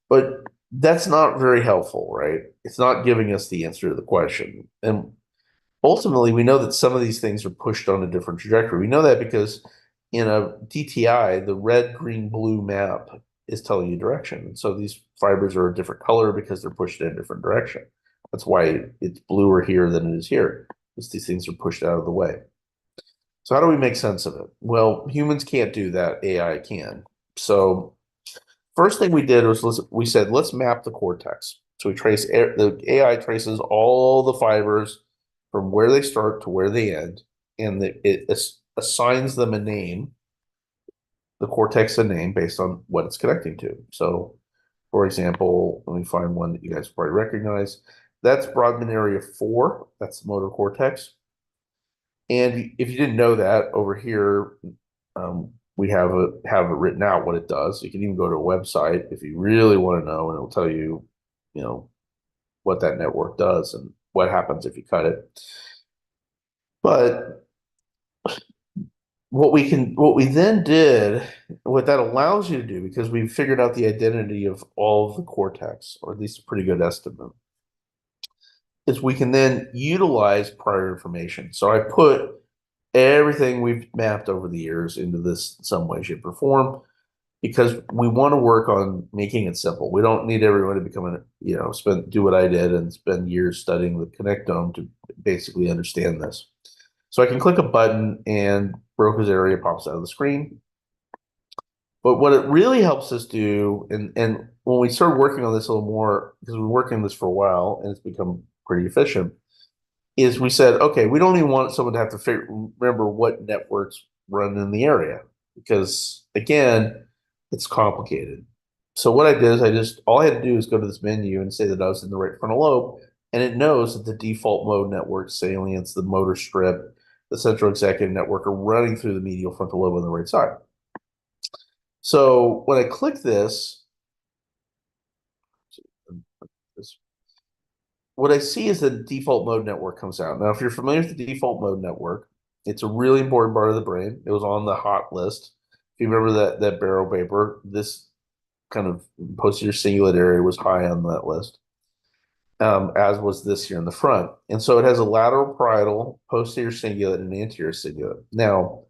but that's not very helpful, right? It's not giving us the answer to the question. And ultimately, we know that some of these things are pushed on a different trajectory. We know that because in a DTI, the red, green, blue map is telling you direction. And so these fibers are a different color because they're pushed in a different direction. That's why it's bluer here than it is here, because these things are pushed out of the way. So how do we make sense of it? Well, humans can't do that. AI can. So first thing we did was we said, let's map the cortex. So the AI traces all the fibers from where they start to where they end, and it assigns them a name, the cortex a name based on what it's connecting to. So, for example, let me find one that you guys probably recognize. That's Brodmann area 4. That's the motor cortex. And if you didn't know that, over here, we have it written out what it does. You can even go to a website if you really want to know, and it'll tell you, what that network does and what happens if you cut it. But what we then did, what that allows you to do, because we've figured out the identity of all of the cortex, or at least a pretty good estimate, is we can then utilize prior information. So I put everything we've mapped over the years into this in some way, shape, or form, because we want to work on making it simple. We don't need everyone to become do what I did and spend years studying the connectome to basically understand this. So I can click a button and Broca's area pops out of the screen. But what it really helps us do, and when we started working on this a little more, because we've been working on this for a while and it's become pretty efficient, is we said, okay, we don't even want someone to have to remember what networks run in the area, because again, it's complicated. So what I did is all I had to do is go to this menu and say that I was in the right frontal lobe, and it knows that the default mode network, salience, the motor strip, the central executive network are running through the medial frontal lobe on the right side. So when I click this, what I see is the default mode network comes out. Now, if you're familiar with the default mode network, it's a really important part of the brain. It was on the hot list. If you remember that Barrow paper, this kind of posterior cingulate area was high on that list, as was this here in the front. And so it has a lateral parietal, posterior cingulate, and anterior cingulate. Now,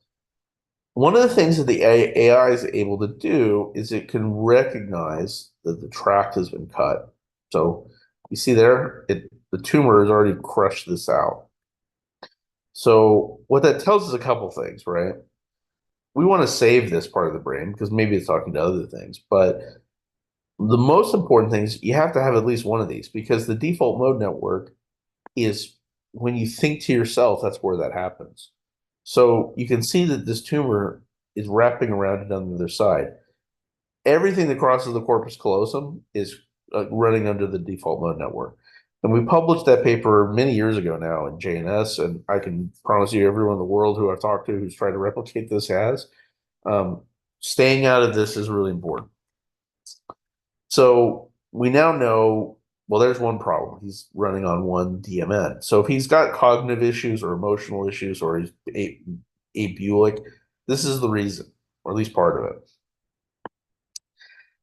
one of the things that the AI is able to do is it can recognize that the tract has been cut. So you see there, the tumor has already crushed this out. So what that tells us a couple things, right? We want to save this part of the brain because maybe it's talking to other things, but the most important thing is you have to have at least one of these, because the default mode network is when you think to yourself, that's where that happens. So you can see that this tumor is wrapping around it on the other side. Everything that crosses the corpus callosum is running under the default mode network. And we published that paper many years ago now in JNS, and I can promise you everyone in the world who I've talked to who's trying to replicate this has. Staying out of this is really important. So we now know, well, there's one problem. He's running on one DMN. So if he's got cognitive issues or emotional issues, or he's abulic, this is the reason, or at least part of it.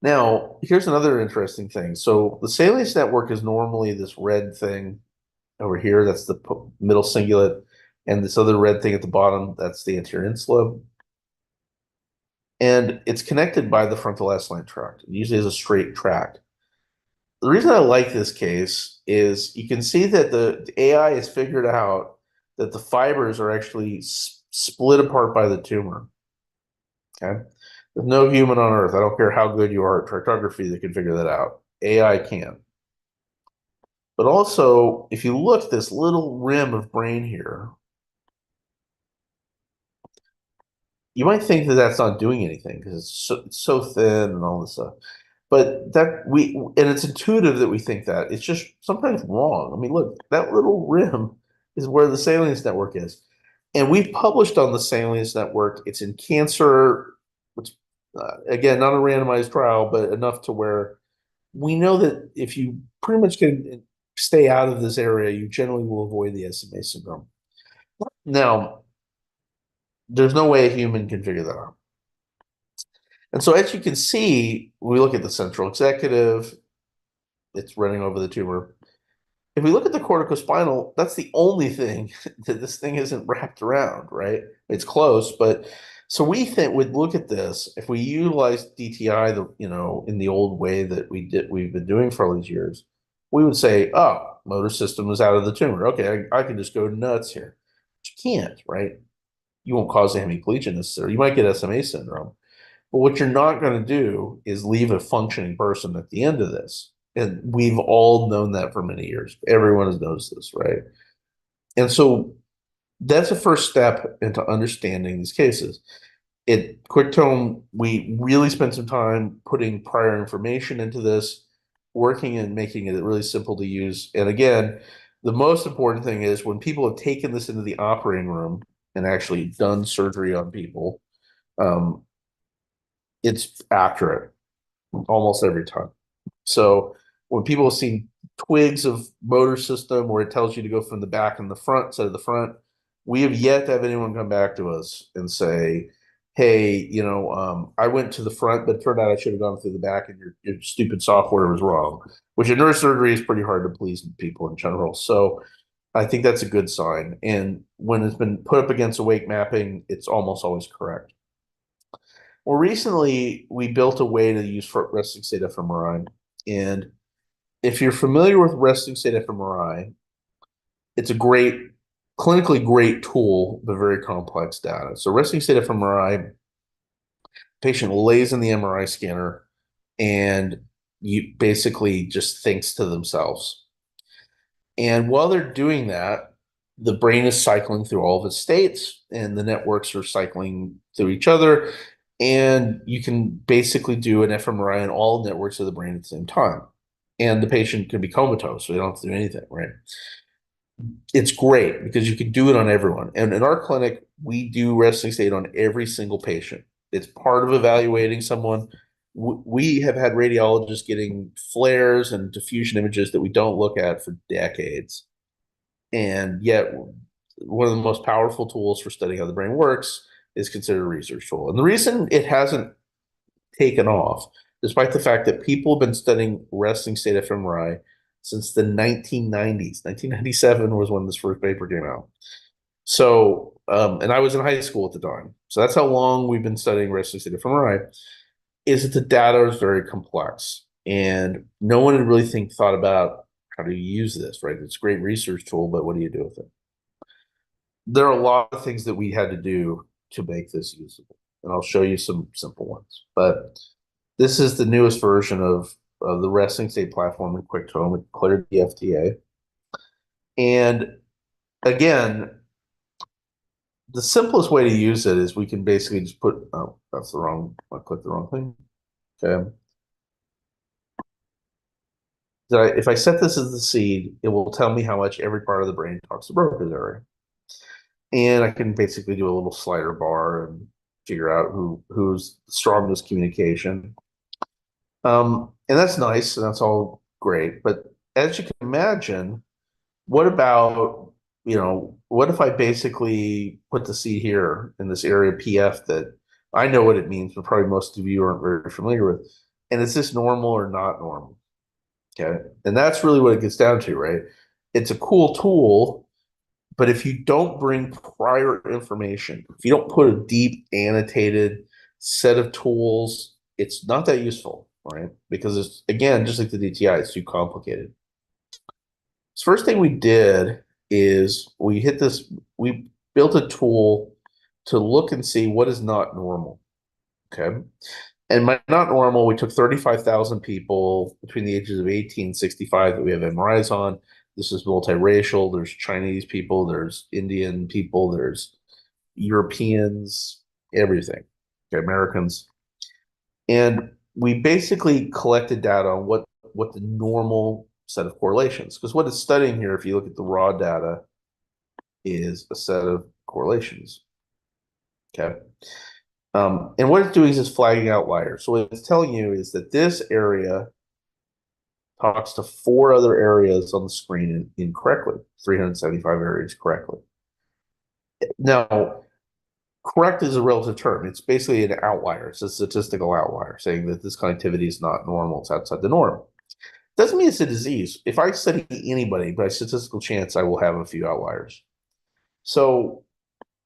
Now, here's another interesting thing. So the salience network is normally this red thing over here. That's the middle cingulate. And this other red thing at the bottom, that's the anterior insula. And it's connected by the frontal S-line tract. It usually has a straight tract. The reason I like this case is you can see that the AI has figured out that the fibers are actually split apart by the tumor. Okay? There's no human on earth, I don't care how good you are at tractography, that can figure that out. AI can. But also, if you look at this little rim of brain here, you might think that that's not doing anything because it's so thin and all this stuff. But and it's intuitive that we think that. It's just sometimes wrong. I mean, look, that little rim is where the salience network is. And we've published on the salience network. It's in Cancer, which, again, not a randomized trial, but enough to where we know that if you pretty much can stay out of this area, you generally will avoid the SMA syndrome. Now, there's no way a human can figure that out. And so as you can see, we look at the central executive, it's running over the tumor. If we look at the corticospinal, that's the only thing that this thing isn't wrapped around, right? It's close, but so we think we'd look at this, if we utilize DTI, in the old way that we've been doing for all these years, we would say, oh, motor system is out of the tumor. Okay, I can just go nuts here. But you can't, right? You won't cause a hemiplegia necessarily. You might get SMA syndrome. But what you're not going to do is leave a functioning person at the end of this. And we've all known that for many years. Everyone knows this, right? And so that's the first step into understanding these cases. At QuickTone, we really spent some time putting prior information into this, working and making it really simple to use. And again, the most important thing is when people have taken this into the operating room and actually done surgery on people, it's accurate almost every time. So when people have seen twigs of motor system where it tells you to go from the back and the front, instead of the front, We have yet to have anyone come back to us and say, hey, I went to the front, but it turned out I should have gone through the back and your stupid software was wrong, which in neurosurgery is pretty hard to please people in general. So I think that's a good sign. And when it's been put up against awake mapping, it's almost always correct. Well, recently we built a way to use resting state fMRI. And if you're familiar with resting state fMRI, it's a clinically great tool, but very complex data. So resting state fMRI, patient lays in the MRI scanner and you basically just thinks to themselves. And while they're doing that, the brain is cycling through all of its states and the networks are cycling through each other. And you can basically do an fMRI on all networks of the brain at the same time. And the patient can be comatose, so they don't have to do anything, right? It's great because you can do it on everyone. And in our clinic, we do resting state on every single patient. It's part of evaluating someone. We have had radiologists getting flares and diffusion images that we don't look at for decades. And yet, one of the most powerful tools for studying how the brain works is considered a research tool. And the reason it hasn't taken off, despite the fact that people have been studying resting state fMRI since the 1990s. 1997 was when this first paper came out. So, and I was in high school at the time. So that's how long we've been studying resting state fMRI, is that the data is very complex. And no one had really thought about how do you use this, right? It's a great research tool, but what do you do with it? There are a lot of things that we had to do to make this usable. And I'll show you some simple ones. But this is the newest version of the resting state platform in QuickTome. It cleared the FDA. And again, the simplest way to use it is we can basically just put, oh, that's the wrong, I clicked the wrong thing. Okay. If I set this as the seed, it will tell me how much every part of the brain talks to Broca's area. And I can basically do a little slider bar and figure out who's the strongest communication. And that's nice, and that's all great. But as you can imagine, what about, what if I basically put the seed here in this area PF that I know what it means, but probably most of you aren't very familiar with. And is this normal or not normal? Okay. And that's really what it gets down to, right? It's a cool tool, but if you don't bring prior information, if you don't put a deep annotated set of tools, it's not that useful, right? Because it's, again, just like the DTI, it's too complicated. So first thing we did is we built a tool to look and see what is not normal, okay? And by not normal, we took 35,000 people between the ages of 18 and 65 that we have MRIs on. This is multiracial. There's Chinese people, there's Indian people, there's Europeans, everything, okay, Americans. And we basically collected data on what the normal set of correlations, because what it's studying here, if you look at the raw data, is a set of correlations, okay? And what it's doing is it's flagging outliers. So what it's telling you is that this area talks to 4 other areas on the screen incorrectly, 375 areas correctly. Now, correct is a relative term. It's basically an outlier. It's a statistical outlier saying that this connectivity is not normal. It's outside the norm. Doesn't mean it's a disease. If I study anybody, by statistical chance, I will have a few outliers. So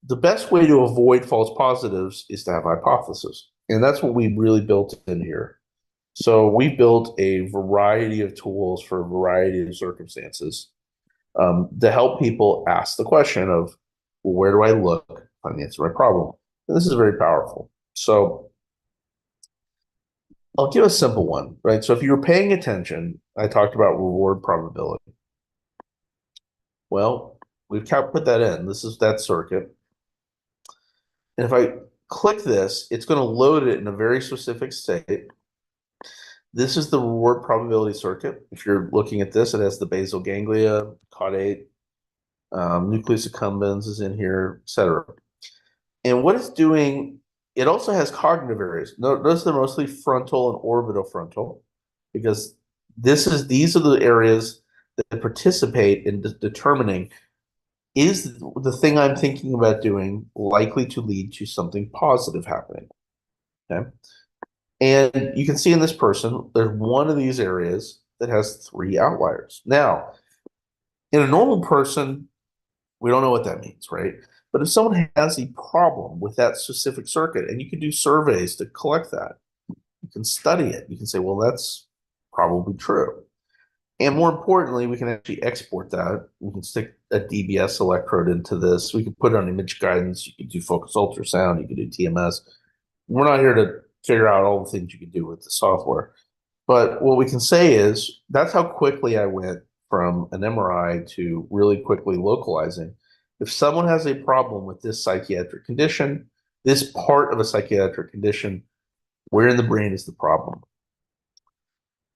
the best way to avoid false positives is to have hypothesis. And that's what we really built in here. So we built a variety of tools for a variety of circumstances to help people ask the question of, well, where do I look to find the answer to my problem? And this is very powerful. So I'll give a simple one, right? So if you were paying attention, I talked about reward probability. Well, we've put that in. This is that circuit. And if I click this, it's going to load it in a very specific state. This is the reward probability circuit. If you're looking at this, it has the basal ganglia, caudate, nucleus accumbens is in here, etc. And what it's doing, it also has cognitive areas. Notice they're mostly frontal and orbitofrontal, because these are the areas that participate in determining is the thing I'm thinking about doing likely to lead to something positive happening? Okay. And you can see in this person, there's one of these areas that has 3 outliers. Now, in a normal person, we don't know what that means, right? But if someone has a problem with that specific circuit, and you can do surveys to collect that, you can study it. You can say, well, that's probably true. And more importantly, we can actually export that. We can stick a DBS electrode into this. We can put it on image guidance. You can do focus ultrasound. You can do TMS. We're not here to figure out all the things you can do with the software. But what we can say is that's how quickly I went from an MRI to really quickly localizing. If someone has a problem with this psychiatric condition, this part of a psychiatric condition, where in the brain is the problem?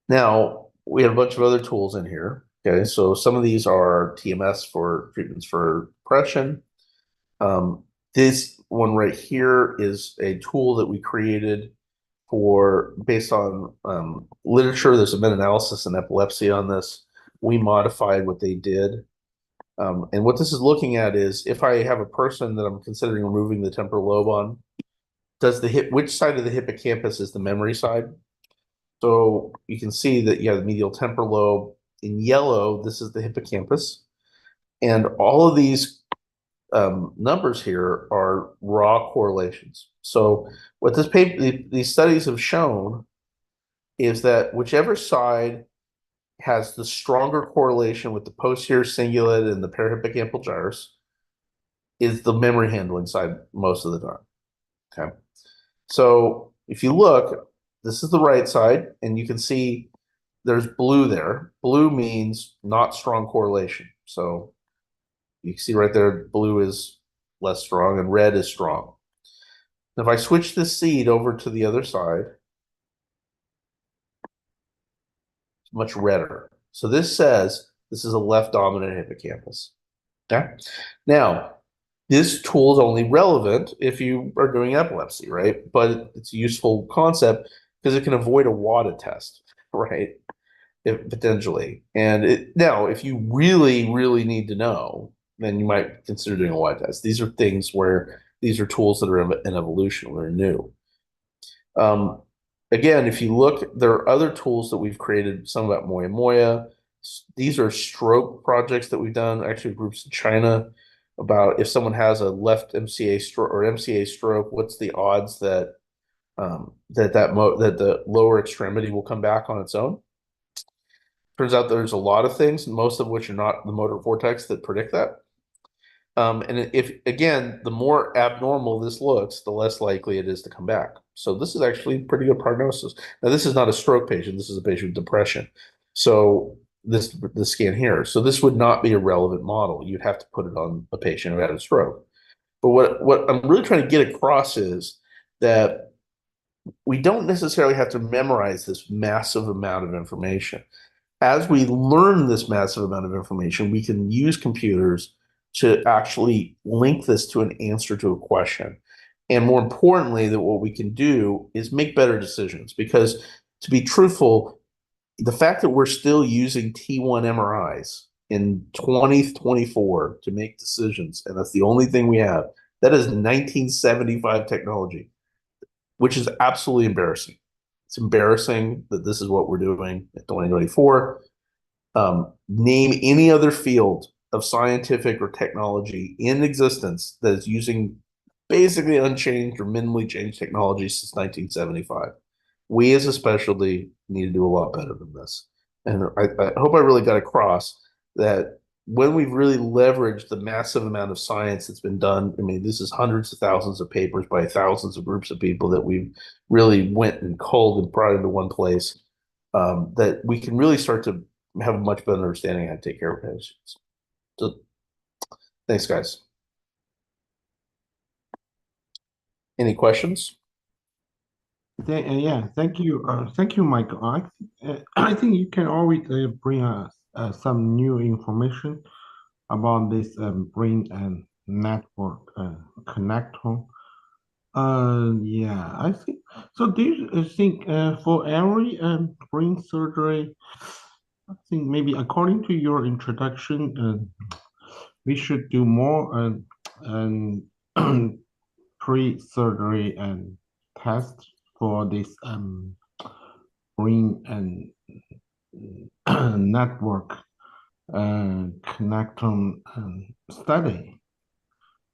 Now, we have a bunch of other tools in here. Okay, so some of these are TMS for treatments for depression. This one right here is a tool that we created based on literature. There's a meta-analysis in epilepsy on this. We modified what they did. And what this is looking at is if I have a person that I'm considering removing the temporal lobe on, which side of the hippocampus is the memory side? So you can see that you have the medial temporal lobe. In yellow, this is the hippocampus. And all of these numbers here are raw correlations. So what these studies have shown is that whichever side has the stronger correlation with the posterior cingulate and the parahippocampal gyrus is the memory handling side most of the time. Okay. So if you look, this is the right side, and you can see there's blue there. Blue means not strong correlation. So you can see right there, blue is less strong and red is strong. Now, if I switch this seed over to the other side, it's much redder. So this says this is a left dominant hippocampus. Okay. Now, this tool is only relevant if you are doing epilepsy, right? But it's a useful concept because it can avoid a WADA test, right? Potentially. And now, if you really, really need to know, then you might consider doing a WADA test. These are things where these are tools that are in evolution, that are new. Again, if you look, there are other tools that we've created, some about Moya Moya. These are stroke projects that we've done, actually groups in China, about if someone has a left MCA stroke or MCA stroke, what's the odds that that the lower extremity will come back on its own? Turns out there's a lot of things, most of which are not the motor cortex, that predict that. And if, again, the more abnormal this looks, the less likely it is to come back. So this is actually pretty good prognosis. Now, this is not a stroke patient. This is a patient with depression. So the scan here. So this would not be a relevant model. You'd have to put it on a patient who had a stroke. But what I'm really trying to get across is that we don't necessarily have to memorize this massive amount of information. As we learn this massive amount of information, we can use computers to actually link this to an answer to a question. And more importantly, that what we can do is make better decisions. Because to be truthful, the fact that we're still using T1 MRIs in 2024 to make decisions, and that's the only thing we have, that is 1975 technology, which is absolutely embarrassing. It's embarrassing that this is what we're doing in 2024. Name any other field of scientific or technology in existence that is using basically unchanged or minimally changed technology since 1975. We as a specialty need to do a lot better than this. And I hope I really got across that when we've really leveraged the massive amount of science that's been done, I mean, this is hundreds of thousands of papers by thousands of groups of people that we've really went and culled and brought into one place, that we can really start to have a much better understanding of how to take care of patients. So thanks, guys. Any questions? Yeah, thank you, Michael. I think you can always bring us some new information about this brain and network connectome. Yeah, I think so. Do you think for every brain surgery, I think maybe according to your introduction, we should do more and pre-surgery and test for this brain and network connectome study.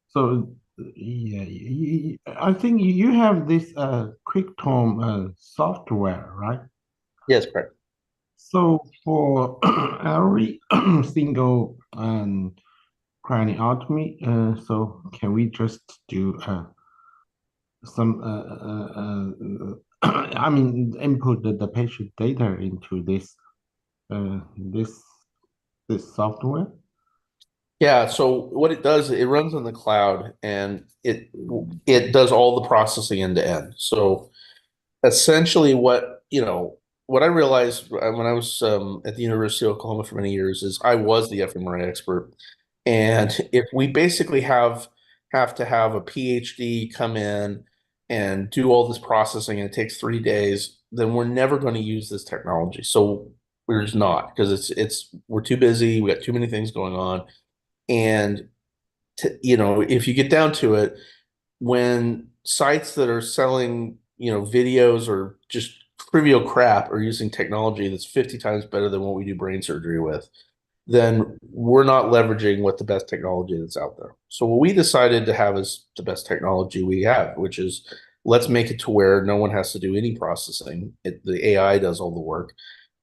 So yeah, I think you have this QuickTome software, right? Yes, correct. So for every single craniotomy, so can we just do some I mean input the patient data into this this software? Yeah, so what it does, it runs on the cloud and it does all the processing end to end. So essentially what I realized when I was at the University of Oklahoma for many years is I was the fMRI expert. And if we basically have to have a PhD come in and do all this processing and it takes 3 days, then we're never going to use this technology. So we're just not, because we're too busy, we got too many things going on. And if you get down to it, when sites that are selling, videos or just trivial crap are using technology that's 50 times better than what we do brain surgery with, then we're not leveraging what the best technology that's out there. So what we decided to have is the best technology we have, which is let's make it to where no one has to do any processing. The AI does all the work.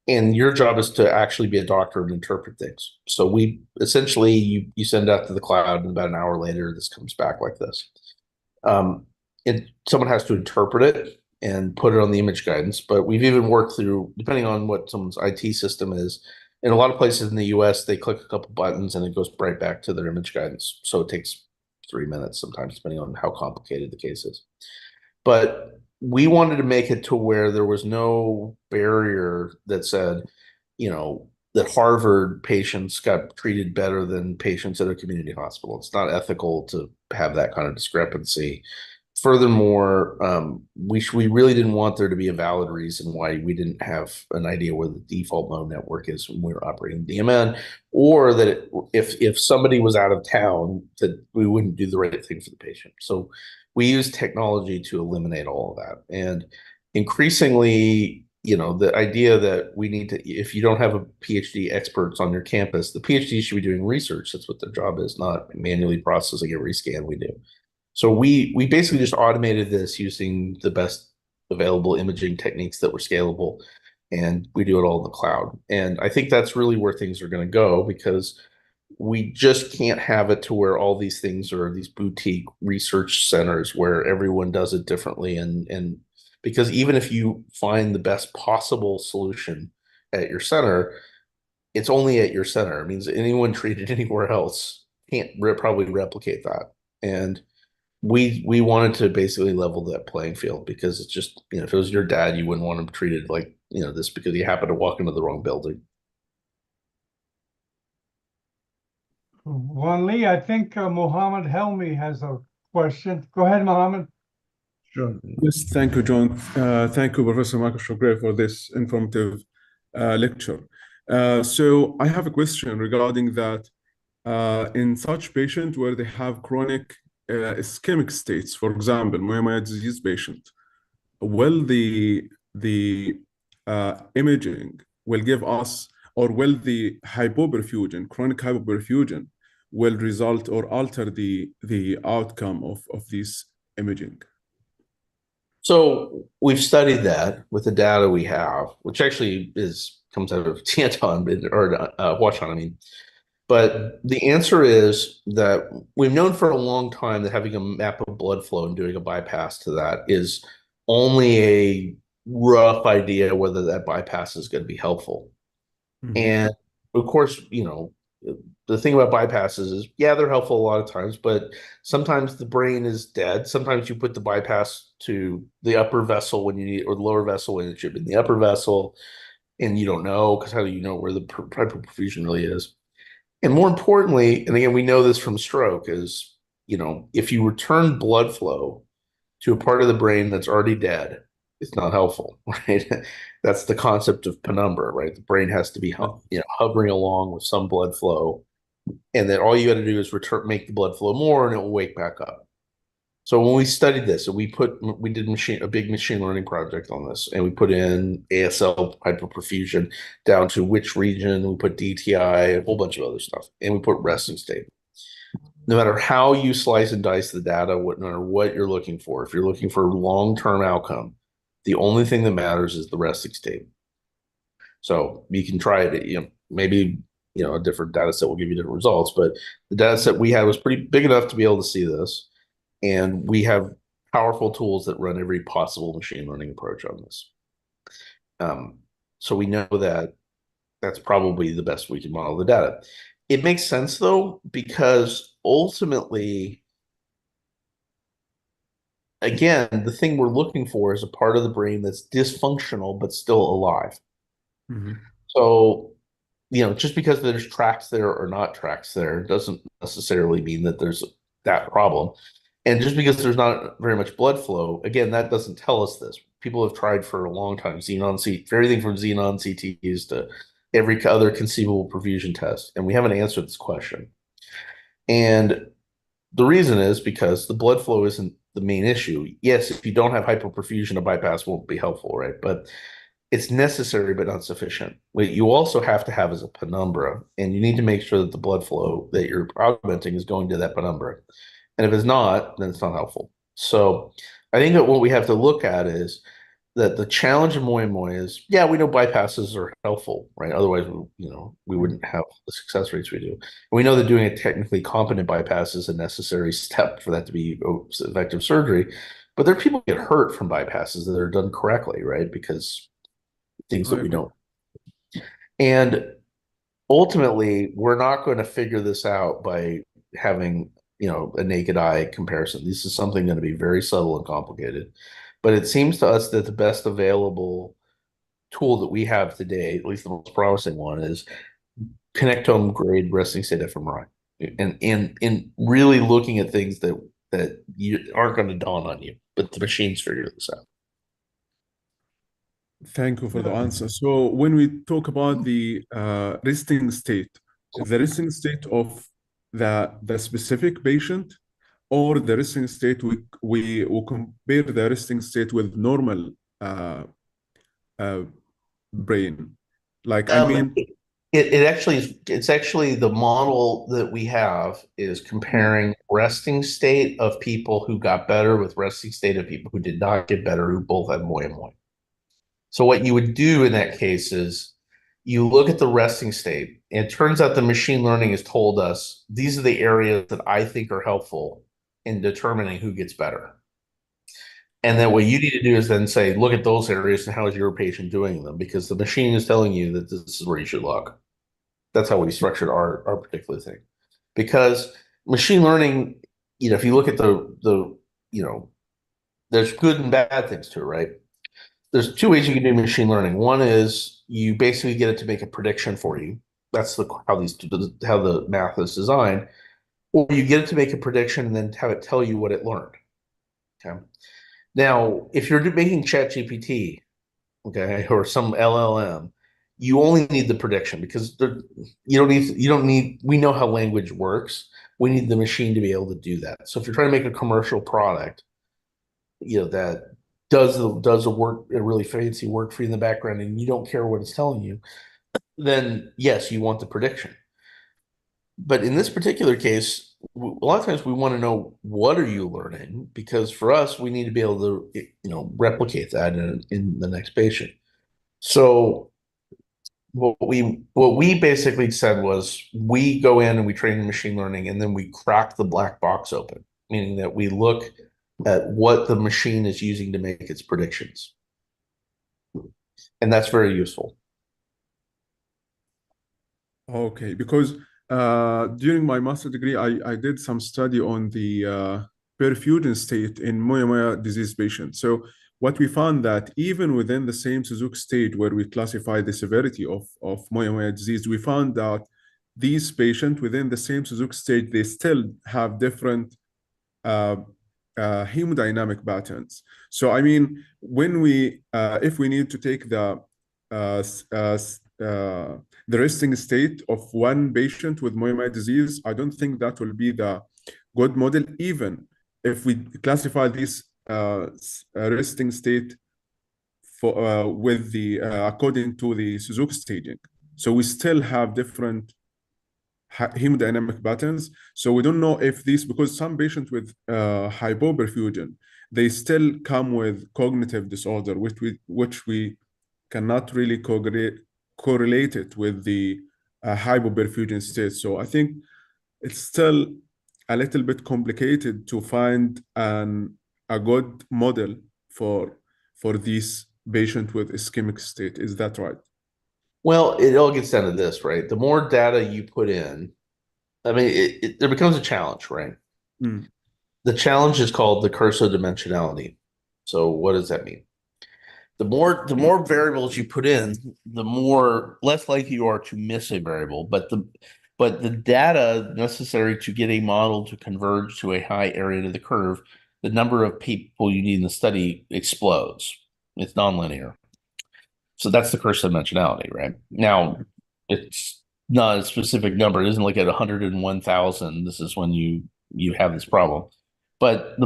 And your job is to actually be a doctor and interpret things. So we essentially you send out to the cloud, and about an hour later, this comes back like this. Someone has to interpret it and put it on the image guidance. But we've even worked through, depending on what someone's IT system is, in a lot of places in the US, they click a couple buttons and it goes right back to their image guidance. So it takes 3 minutes sometimes, depending on how complicated the case is. But we wanted to make it to where there was no barrier that said, that Harvard patients got treated better than patients at a community hospital. It's not ethical to have that kind of discrepancy. Furthermore, we really didn't want there to be a valid reason why we didn't have an idea where the default mode network is when we were operating DMN, or that if somebody was out of town, that we wouldn't do the right thing for the patient. So we use technology to eliminate all of that. And increasingly, the idea that we need to, if you don't have a PhD experts on your campus, the PhD should be doing research. That's what their job is, not manually processing every scan we do. So we basically just automated this using the best available imaging techniques that were scalable, and we do it all in the cloud. And I think that's really where things are going to go, because we just can't have it to where all these things are these boutique research centers where everyone does it differently. And because even if you find the best possible solution at your center, it's only at your center. It means anyone treated anywhere else can't probably replicate that. And we wanted to basically level that playing field, because it's just, if it was your dad, you wouldn't want him treated like, this because he happened to walk into the wrong building. Lee, I think Mohammed Helmi has a question. Go ahead, Mohammed. Sure. Yes, thank you, John. Thank you, Professor Marcus Shogre, for this informative lecture. So I have a question regarding that. In such patients where they have chronic ischemic states, for example, myocardial disease patient, will the imaging will give us, or will the hypoperfusion, chronic hypoperfusion, will result or alter the outcome of this imaging? So we've studied that with the data we have, which actually comes out of Tianton or Huashan, I mean. But the answer is that we've known for a long time that having a map of blood flow and doing a bypass to that is only a rough idea whether that bypass is going to be helpful. Mm-hmm. And of course, the thing about bypasses is, yeah, they're helpful a lot of times, but sometimes the brain is dead. Sometimes you put the bypass to the upper vessel when you need, or the lower vessel when it should be in the upper vessel, and you don't know, because how do you know where the hypoperfusion really is? And more importantly, and again, we know this from stroke, is, if you return blood flow to a part of the brain that's already dead, it's not helpful, right? That's the concept of penumbra, right? The brain has to be, hovering along with some blood flow and then all you got to do is make the blood flow more, and it will wake back up. So when we studied this, and we did a big machine learning project on this, and we put in ASL hyperperfusion down to which region, we put DTI, a whole bunch of other stuff, and we put resting state. No matter how you slice and dice the data, no matter what you're looking for, if you're looking for long-term outcome, the only thing that matters is the resting state. So you can try it, maybe a different data set will give you different results, but the data set we had was pretty big enough to be able to see this. And we have powerful tools that run every possible machine learning approach on this. So we know that that's probably the best we can model the data. It makes sense, though, because ultimately, again, the thing we're looking for is a part of the brain that's dysfunctional but still alive. Mm-hmm. So, just because there's tracks there or not tracks there doesn't necessarily mean that there's that problem. And just because there's not very much blood flow, again, that doesn't tell us this. People have tried for a long time, everything from xenon CTs to every other conceivable perfusion test, and we haven't answered this question. And the reason is because the blood flow isn't the main issue. Yes, if you don't have hyperperfusion, a bypass won't be helpful, right? But it's necessary but not sufficient. What you also have to have is a penumbra, and you need to make sure that the blood flow that you're augmenting is going to that penumbra. And if it's not, then it's not helpful. So I think that what we have to look at is that the challenge of moi is, yeah, we know bypasses are helpful, right? Otherwise, we wouldn't have the success rates we do. And we know that doing a technically competent bypass is a necessary step for that to be effective surgery. But there are people who get hurt from bypasses that are done correctly, right? Because things that we don't. And ultimately, we're not going to figure this out by having a naked eye comparison. This is something going to be very subtle and complicated. But it seems to us that the best available tool that we have today, at least the most promising one, is connectome grade resting state fMRI. And in really looking at things that you aren't going to dawn on you, but the machines figure this out. Thank you for the answer. So when we talk about the resting state, the resting state of the specific patient, or the resting state we will compare the resting state with normal brain. Like I mean, it's actually the model that we have is comparing resting state of people who got better with resting state of people who did not get better, who both had moi. So what you would do in that case is you look at the resting state, and it turns out the machine learning has told us these are the areas that I think are helpful in determining who gets better. And then what you need to do is then say, look at those areas and how is your patient doing them? Because the machine is telling you that this is where you should look. That's how we structured our particular thing. Because machine learning, if you look at the there's good and bad things to it, right? There's two ways you can do machine learning. One is you basically get it to make a prediction for you. That's how the math is designed. Or you get it to make a prediction and then have it tell you what it learned. Okay. Now, if you're making ChatGPT, okay, or some LLM, you only need the prediction because you don't need. We know how language works. We need the machine to be able to do that. So if you're trying to make a commercial product, that does a really fancy work for you in the background, and you don't care what it's telling you, then yes, you want the prediction. But in this particular case, a lot of times we want to know what are you learning, because for us, we need to be able to replicate that in the next patient. So what we basically said was we go in and we train the machine learning, and then we crack the black box open, meaning that we look at what the machine is using to make its predictions. And that's very useful. Okay, because during my master degree, I did some study on the perfusion state in moi disease patients. So what we found that even within the same Suzuki state where we classify the severity of moi disease, we found that these patients within the same Suzuki state, they still have different hemodynamic patterns. So I mean, when we if we need to take the the resting state of one patient with myomed disease, I don't think that will be the good model, even if we classify this resting state for with the according to the Suzuki staging. So we still have different hemodynamic patterns. So we don't know if these, because some patients with hypoperfusion, they still come with cognitive disorder, which we cannot really correlate it with the hypoperfusion state. So I think it's still a little bit complicated to find a good model for this patient with ischemic state. Is that right? Well, it all gets down to this, right? The more data you put in, I mean, there becomes a challenge, right? Mm. The challenge is called the curse of dimensionality. So what does that mean? The more variables you put in, the less likely you are to miss a variable. But the data necessary to get a model to converge to a high area to the curve, the number of people you need in the study explodes. It's nonlinear. So that's the curse of dimensionality, right? Now, it's not a specific number. It isn't like at 101,000. This is when you have this problem. But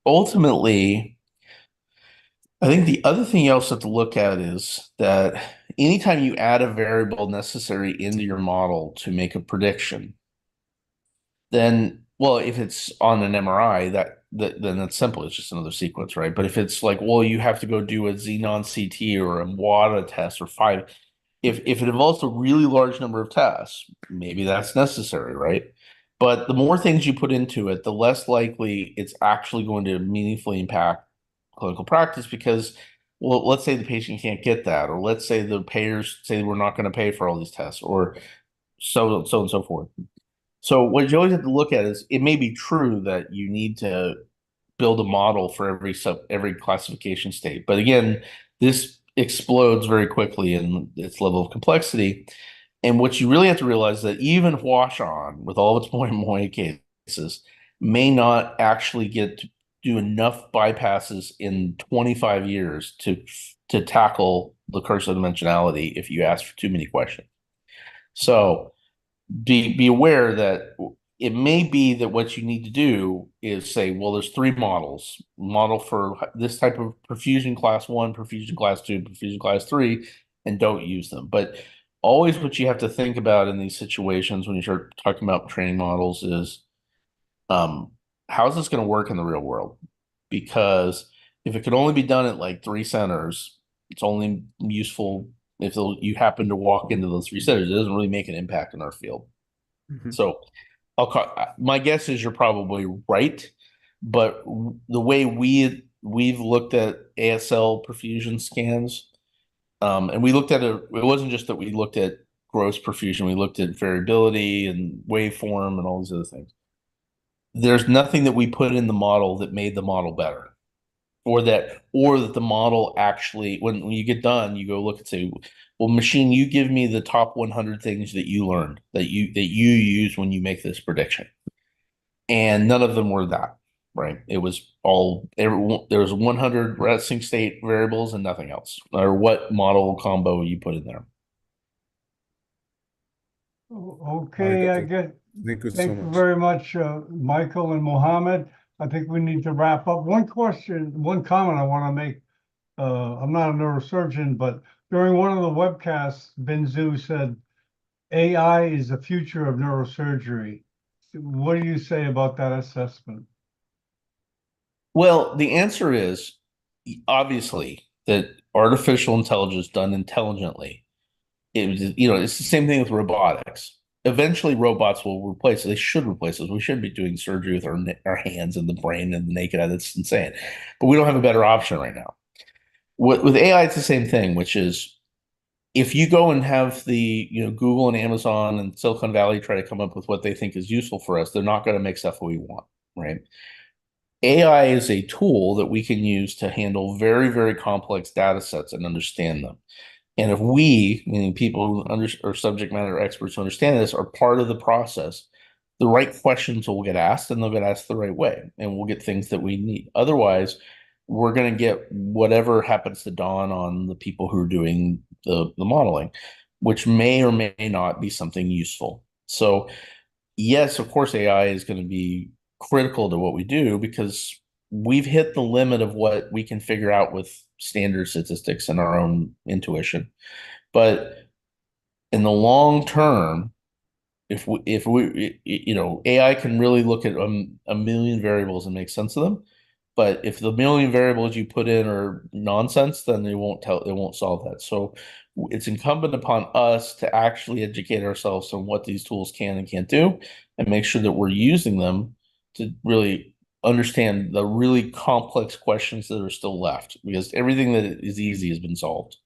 ultimately, I think the other thing you also have to look at is that anytime you add a variable necessary into your model to make a prediction, then, well, if it's on an MRI, then that's simple. It's just another sequence, right? But if it's like, well, you have to go do a xenon CT or a WADA test or 5, if it involves a really large number of tests, maybe that's necessary, right? But the more things you put into it, the less likely it's actually going to meaningfully impact clinical practice, because, well, let's say the patient can't get that, or let's say the payers say we're not going to pay for all these tests, or so and so forth. So what you always have to look at is, it may be true that you need to build a model for every classification state, but again, this explodes very quickly in its level of complexity. And what you really have to realize is that even wash-on, with all of its moi cases, may not actually get to do enough bypasses in 25 years to tackle the curse of dimensionality if you ask for too many questions. So be aware that it may be that what you need to do is say, well, there's 3 models: model for this type of perfusion class 1, perfusion class 2, perfusion class 3, and don't use them. But always what you have to think about in these situations when you start talking about training models is, how is this going to work in the real world? Because if it could only be done at like 3 centers, it's only useful if you happen to walk into those 3 centers. It doesn't really make an impact in our field. Mm-hmm. So my guess is you're probably right, but the way we've looked at ASL perfusion scans, and we looked at it wasn't just that we looked at gross perfusion, we looked at variability and waveform and all these other things. There's nothing that we put in the model that made the model better, or that the model actually, when you get done, you go look and say, well, machine, you give me the top 100 things that you learned that you use when you make this prediction, and none of them were that, right? It was there was 100 resting state variables and nothing else, no matter what model combo you put in there. Okay, I get. Thank you so Thank you much. very much, Michael and Mohammed. I think we need to wrap up. One comment I want to make. I'm not a neurosurgeon, but during one of the webcasts, Benzu said, AI is the future of neurosurgery. What do you say about that assessment? Well, the answer is obviously that artificial intelligence done intelligently, it's the same thing with robotics. Eventually, robots will replace. They should replace us. We should be doing surgery with our hands and the brain and the naked eye. That's insane. But we don't have a better option right now. With AI, it's the same thing, which is, if you go and have the Google and Amazon and Silicon Valley try to come up with what they think is useful for us, they're not going to make stuff we want, right? AI is a tool that we can use to handle very, very complex data sets and understand them. And if we, meaning people who or subject matter experts who understand this, are part of the process, the right questions will get asked, and they'll get asked the right way, and we'll get things that we need. Otherwise, we're going to get whatever happens to dawn on the people who are doing the modeling. which may or may not be something useful. So yes, of course, AI is going to be critical to what we do because we've hit the limit of what we can figure out with standard statistics and our own intuition. But in the long term, if we AI can really look at a million variables and make sense of them. But if the million variables you put in are nonsense, then it won't solve that. So it's incumbent upon us to actually educate ourselves on what these tools can and can't do, and make sure that we're using them to really understand the really complex questions that are still left, because everything that is easy has been solved.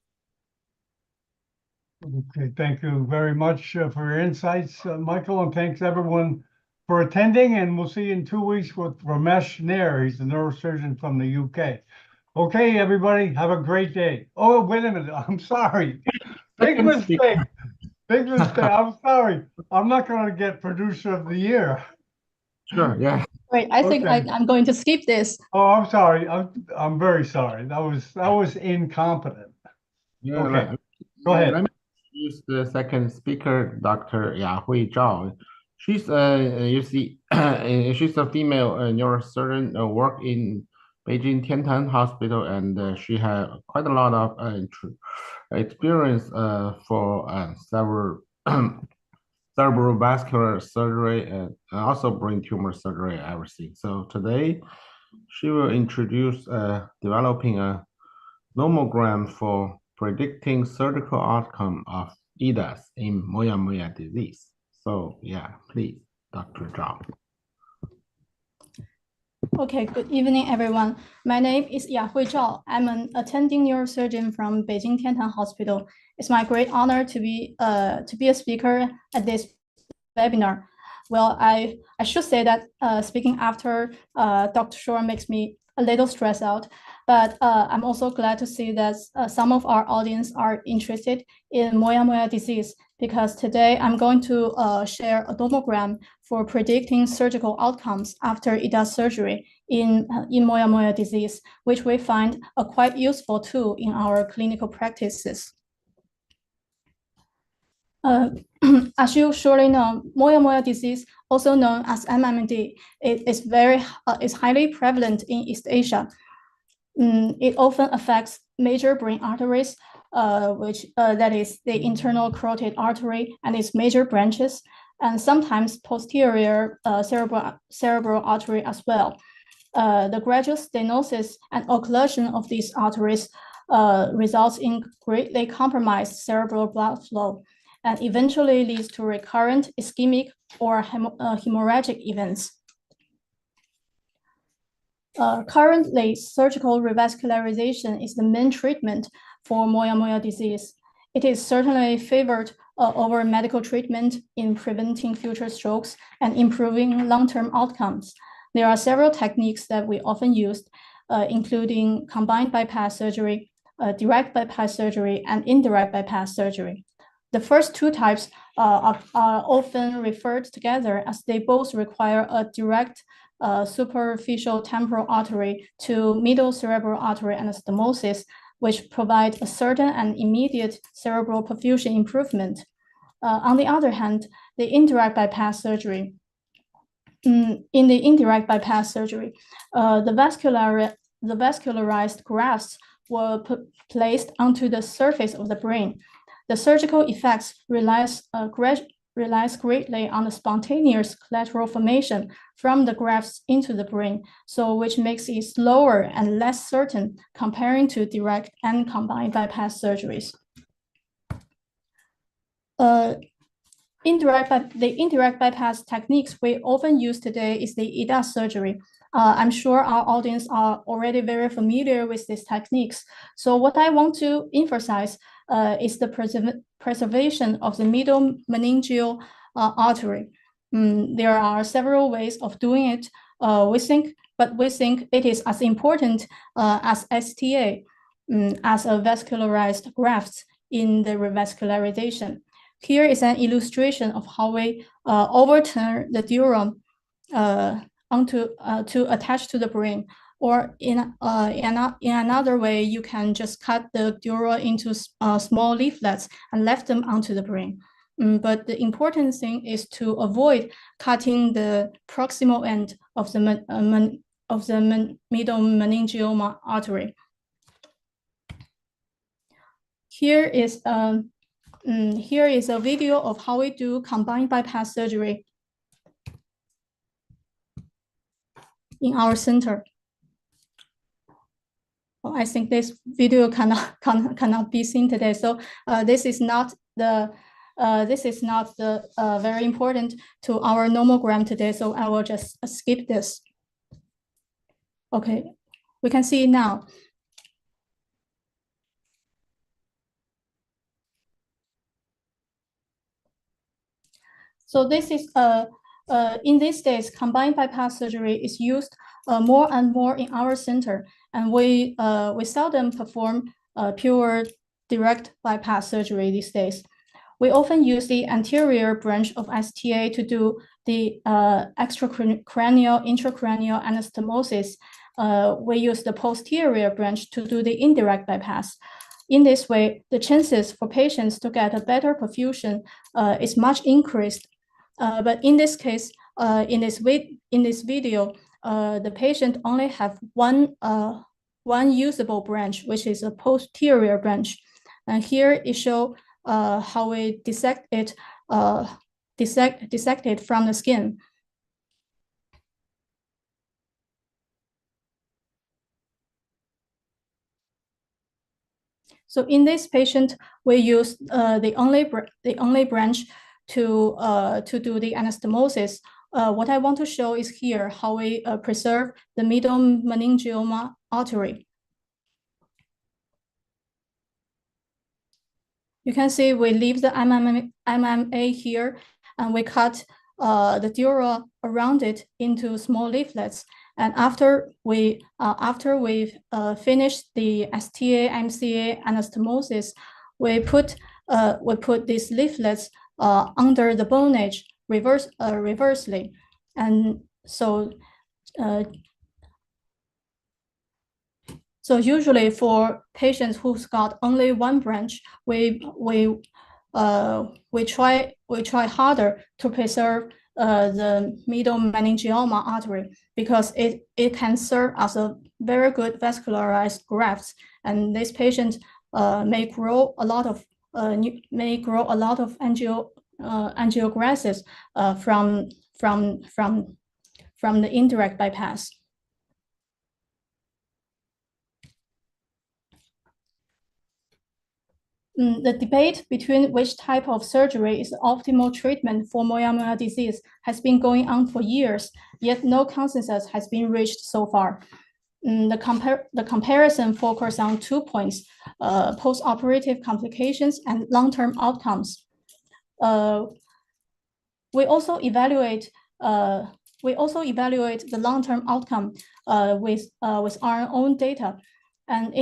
Okay, thank you very much for your insights, Michael, and thanks everyone for attending, and we'll see you in 2 weeks with Ramesh Nair. He's a neurosurgeon from the UK. Okay, everybody, have a great day. Oh, wait a minute. I'm sorry. Big mistake. Big mistake. I'm sorry. I'm not going to get producer of the year. Sure, yeah. Wait, I think Okay. I'm going to skip this. Oh, I'm sorry. I'm very sorry. That was incompetent. Yeah, Okay, go ahead. Let me introduce the second speaker, Dr. Yahui Zhao. She's you see, she's a female neurosurgeon, work in Beijing Tiantan Hospital, and she had quite a lot of experience for several cerebrovascular surgery and also brain tumor surgery, everything. So today, she will introduce developing a nomogram for predicting surgical outcome of EDAS in Moyamoya disease. So yeah, please, Dr. Zhao. Okay, good evening, everyone. My name is Yahui Zhao. I'm an attending neurosurgeon from Beijing Tiantan Hospital. It's my great honor to be a speaker at this webinar. Well, I should say that speaking after Dr. Shore makes me a little stressed out, but I'm also glad to see that some of our audience are interested in Moyamoya disease, because today I'm going to share a nomogram for predicting surgical outcomes after EDAS surgery in Moyamoya disease, which we find a quite useful tool in our clinical practices. As you surely know, Moyamoya disease, also known as MMD, is highly prevalent in East Asia. It often affects major brain arteries, that is the internal carotid artery and its major branches, and sometimes posterior cerebral artery as well. The gradual stenosis and occlusion of these arteries results in greatly compromised cerebral blood flow, and eventually leads to recurrent ischemic or hemorrhagic events. Currently, surgical revascularization is the main treatment for Moyamoya disease. It is certainly favored over medical treatment in preventing future strokes and improving long-term outcomes. There are several techniques that we often use, including combined bypass surgery, direct bypass surgery, and indirect bypass surgery. The first two types are often referred together as they both require a direct superficial temporal artery to middle cerebral artery anastomosis, which provide a certain and immediate cerebral perfusion improvement. On the other hand, the indirect bypass surgery. In the indirect bypass surgery, the vascularized grafts were placed onto the surface of the brain. The surgical effects relies greatly on the spontaneous collateral formation from the grafts into the brain, so which makes it slower and less certain comparing to direct and combined bypass surgeries. The indirect bypass techniques we often use today is the EDAS surgery. I'm sure our audience are already very familiar with these techniques. So what I want to emphasize is the preservation of the middle meningeal artery. There are several ways of doing it, we think it is as important as STA, as a vascularized graft in the revascularization. Here is an illustration of how we overturn the durum to attach to the brain. Or in another way, you can just cut the dura into small leaflets and left them onto the brain. But the important thing is to avoid cutting the proximal end of the middle meningeal artery. Here is a video of how we do combined bypass surgery in our center. Well, I think this video cannot be seen today. So this is not the very important to our nomogram today. So I will just skip this. Okay, we can see it now. So this is in these days, combined bypass surgery is used more and more in our center, and we seldom perform pure direct bypass surgery these days. We often use the anterior branch of STA to do the extracranial, intracranial anastomosis. We use the posterior branch to do the indirect bypass. In this way, the chances for patients to get a better perfusion is much increased. But in this case, in this video, the patient only have one usable branch, which is a posterior branch. And here it shows how we dissect it from the skin. So in this patient, we use the only branch to do the anastomosis. What I want to show is here how we preserve the middle meningeal artery. You can see we leave the MMA here, and we cut the dura around it into small leaflets. And after we finish the STA MCA anastomosis, we put these leaflets under the bone edge reversely, and so usually for patients who's got only one branch, we try harder to preserve the middle meningioma artery, because it can serve as a very good vascularized graft, and this patient may grow a lot of angiografts from the indirect bypass. The debate between which type of surgery is the optimal treatment for moyamoya disease has been going on for years, yet no consensus has been reached so far. The comparison focuses on 2 points: post-operative complications and long-term outcomes. We also evaluate the long-term outcome with our own data, and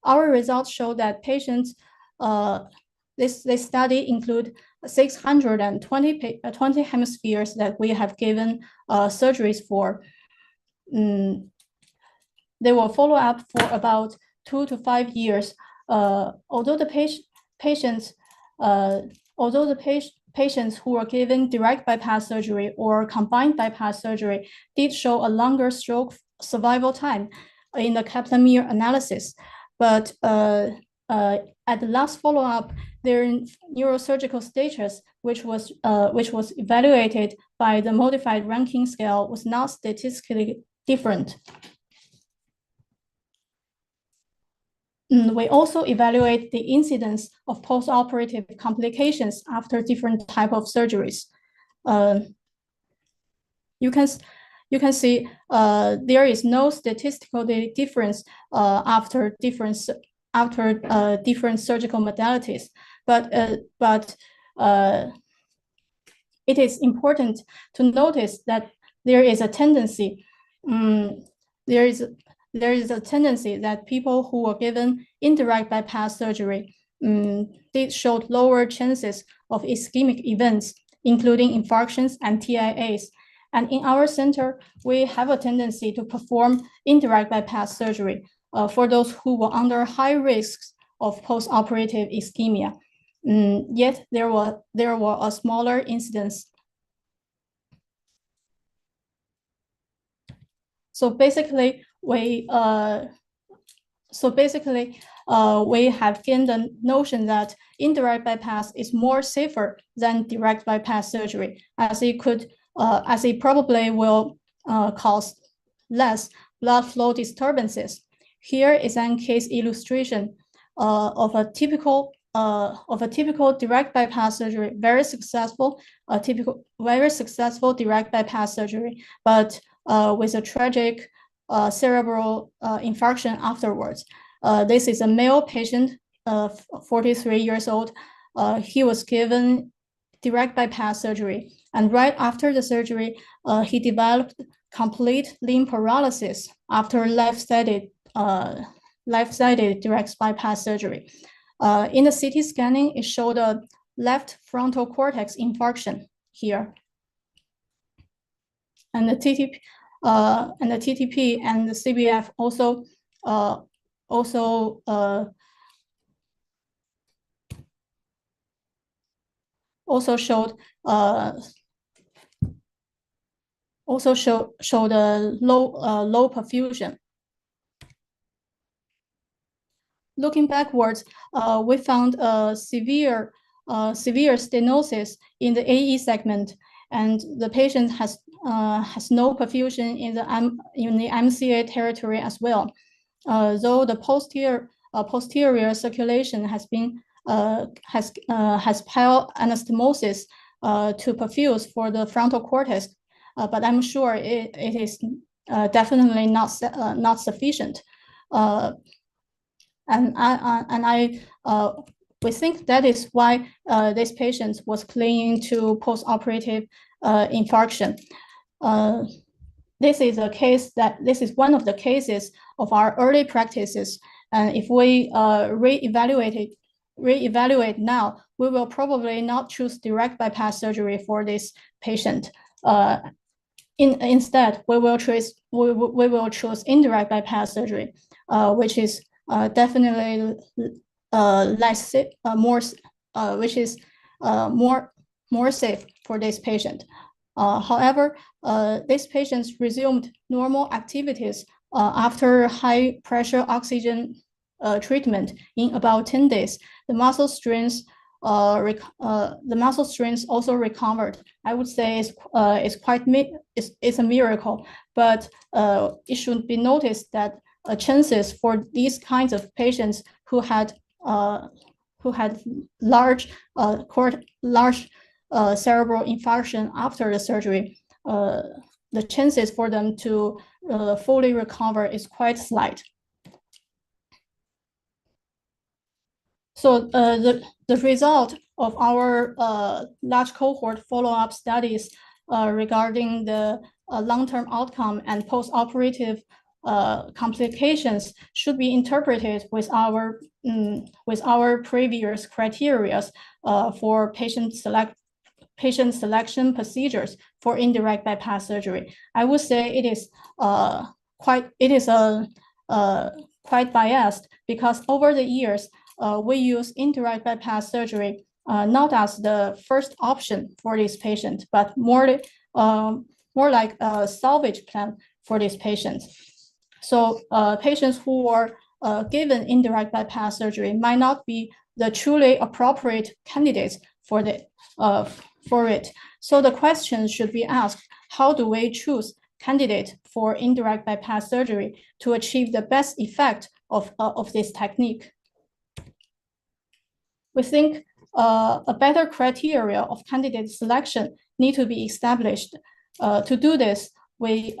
our results show that patients, this study include 620 hemispheres that we have given surgeries for. They will follow up for about 2 to 5 years. Although the patients who were given direct bypass surgery or combined bypass surgery did show a longer stroke survival time in the Kaplan-Meier analysis, but at the last follow-up, their neurosurgical status, which was evaluated by the modified ranking scale, was not statistically different. We also evaluate the incidence of post-operative complications after different type of surgeries. You can see there is no statistical difference after different surgical modalities, but it is important to notice that there is a tendency. There is a tendency that people who were given indirect bypass surgery did show lower chances of ischemic events, including infarctions and TIAs. And in our center, we have a tendency to perform indirect bypass surgery for those who were under high risks of post-operative ischemia. Yet there were a smaller incidence. So basically, we have gained the notion that indirect bypass is more safer than direct bypass surgery, as it probably will cause less blood flow disturbances. Here is an case illustration of a typical direct bypass surgery, very successful direct bypass surgery, but with a tragic cerebral infarction afterwards. This is a male patient, 43 years old. He was given direct bypass surgery, and right after the surgery, he developed complete limb paralysis after left-sided direct bypass surgery. In the CT scanning, it showed a left frontal cortex infarction here, and the TTP and the CBF also showed a low perfusion. Looking backwards, we found a severe stenosis in the AE segment, and the patient has no perfusion in the MCA territory as well. Though the posterior circulation has pale anastomosis to perfuse for the frontal cortex, but I'm sure it is definitely not sufficient. We think that is why this patient was clinging to post-operative infarction. This is one of the cases of our early practices, and if we reevaluate now, we will probably not choose direct bypass surgery for this patient. Instead, we will choose indirect bypass surgery, which is definitely more safe for this patient. However, this patient resumed normal activities after high pressure oxygen treatment in about 10 days. The muscle strength also recovered. I would say it's a miracle, but it should be noticed that chances for these kinds of patients who had large cerebral infarction after the surgery, the chances for them to fully recover is quite slight. So the result of our large cohort follow-up studies regarding the long-term outcome and post-operative complications should be interpreted with our previous criteria for patient selection procedures for indirect bypass surgery. I would say it is quite biased, because over the years we use indirect bypass surgery not as the first option for this patient, but more like a salvage plan for these patients. So patients who are given indirect bypass surgery might not be the truly appropriate candidates for it. So the question should be asked: how do we choose candidate for indirect bypass surgery to achieve the best effect of this technique? We think a better criteria of candidate selection need to be established. To do this, we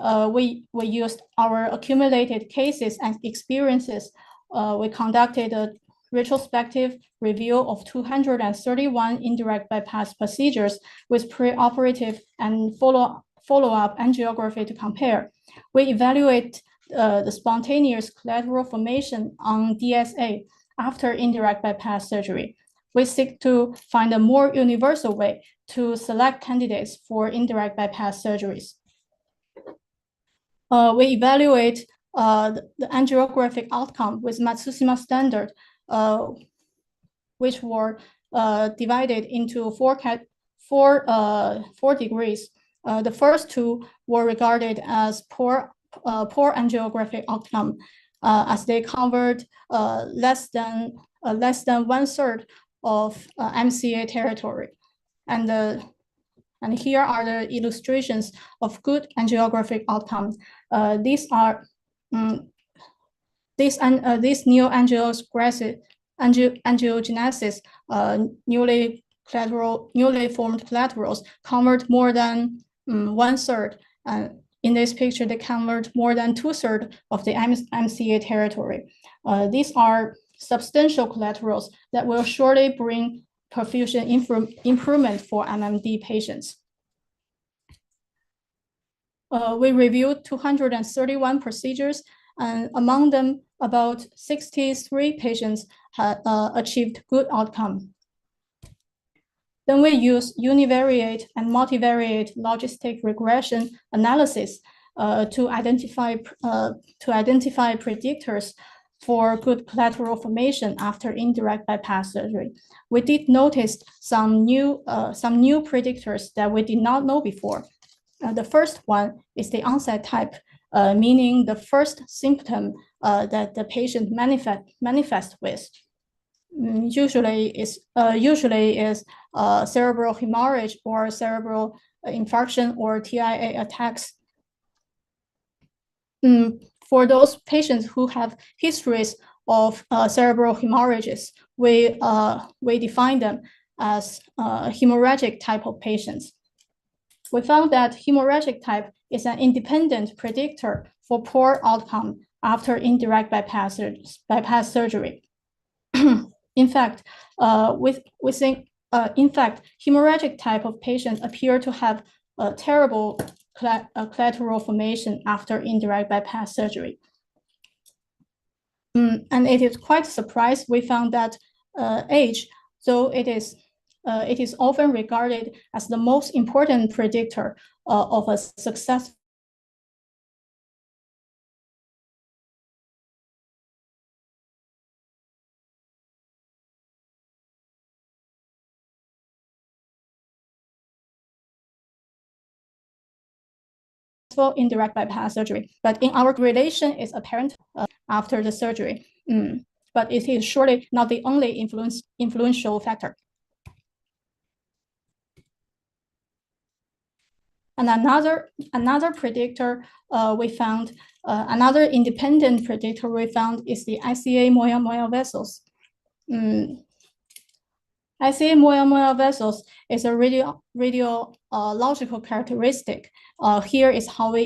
used our accumulated cases and experiences. We conducted a retrospective review of 231 indirect bypass procedures with preoperative and follow-up angiography to compare. We evaluate the spontaneous collateral formation on DSA after indirect bypass surgery. we seek to find a more universal way to select candidates for indirect bypass surgeries. We evaluate the angiographic outcome with Matsushima standard, which were divided into four degrees. The first two were regarded as poor angiographic outcome, as they covered less than 1/3 of MCA territory, and here are the illustrations of good angiographic outcome. These are these angiogenesis newly formed collaterals covered more than 1/3. In this picture, they covered more than 2/3 of the MCA territory. These are substantial collaterals that will surely bring perfusion improvement for MMD patients. We reviewed 231 procedures, and among them, about 63 patients had achieved good outcome. Then we use univariate and multivariate logistic regression analysis to identify predictors for good collateral formation after indirect bypass surgery. We did notice some new predictors that we did not know before. The first one is the onset type, meaning the first symptom that the patient manifests with. Usually is cerebral hemorrhage or cerebral infarction or TIA attacks. For those patients who have histories of cerebral hemorrhages, we define them as hemorrhagic type of patients. We found that hemorrhagic type is an independent predictor for poor outcome after indirect bypass surgery. In fact, hemorrhagic type of patients appear to have a terrible collateral formation after indirect bypass surgery. And it is quite surprised we found that age, though it is often regarded as the most important predictor of a successful indirect bypass surgery. But in our relation is apparent after the surgery. But it is surely not the only influential factor. And another predictor we found, another independent predictor we found is the ICA moya-moya vessels. ICA moya-moya vessels is a radiological characteristic. Here is how we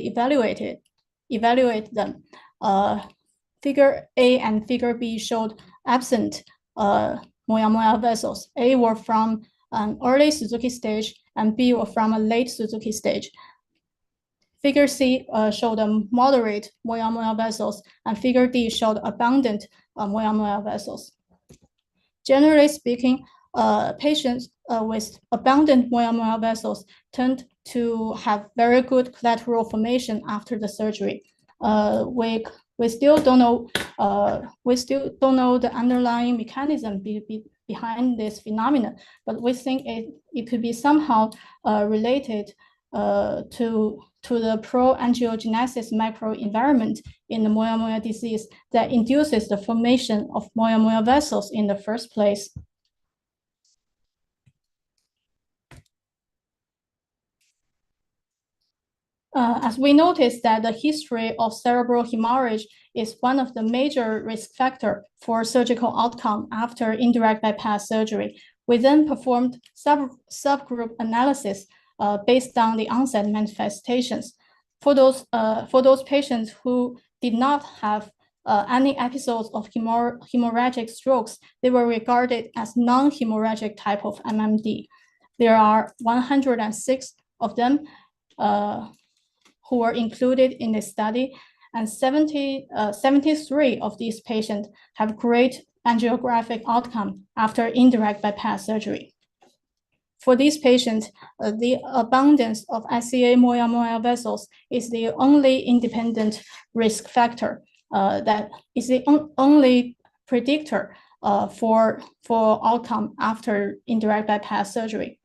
evaluate them. Figure A and figure B showed absent moya-moya vessels. A were from an early Suzuki stage and B were from a late Suzuki stage. Figure C showed a moderate moya-moya vessels, and figure D showed abundant moya-moya vessels. Generally speaking, patients with abundant moya-moya vessels tend to have very good collateral formation after the surgery. We still don't know the underlying mechanism behind this phenomenon, but we think it could be somehow related to the pro-angiogenesis microenvironment in the moya-moya disease that induces the formation of moya-moya vessels in the first place. As we noticed that the history of cerebral hemorrhage is one of the major risk factors for surgical outcome after indirect bypass surgery, we then performed subgroup analysis based on the onset manifestations. For those patients who did not have any episodes of hemorrhagic strokes, they were regarded as non-hemorrhagic type of MMD. There are 106 of them who were included in the study, and 73 of these patients have great angiographic outcome after indirect bypass surgery. For these patients, the abundance of SCA moya-moya vessels is the only independent risk factor that is the only predictor for outcome after indirect bypass surgery.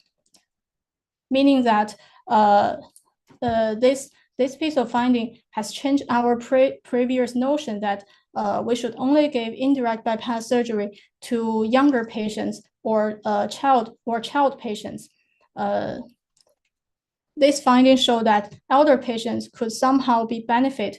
Meaning that this piece of finding has changed our previous notion that we should only give indirect bypass surgery to younger patients or child patients. This finding show that elder patients could somehow be benefit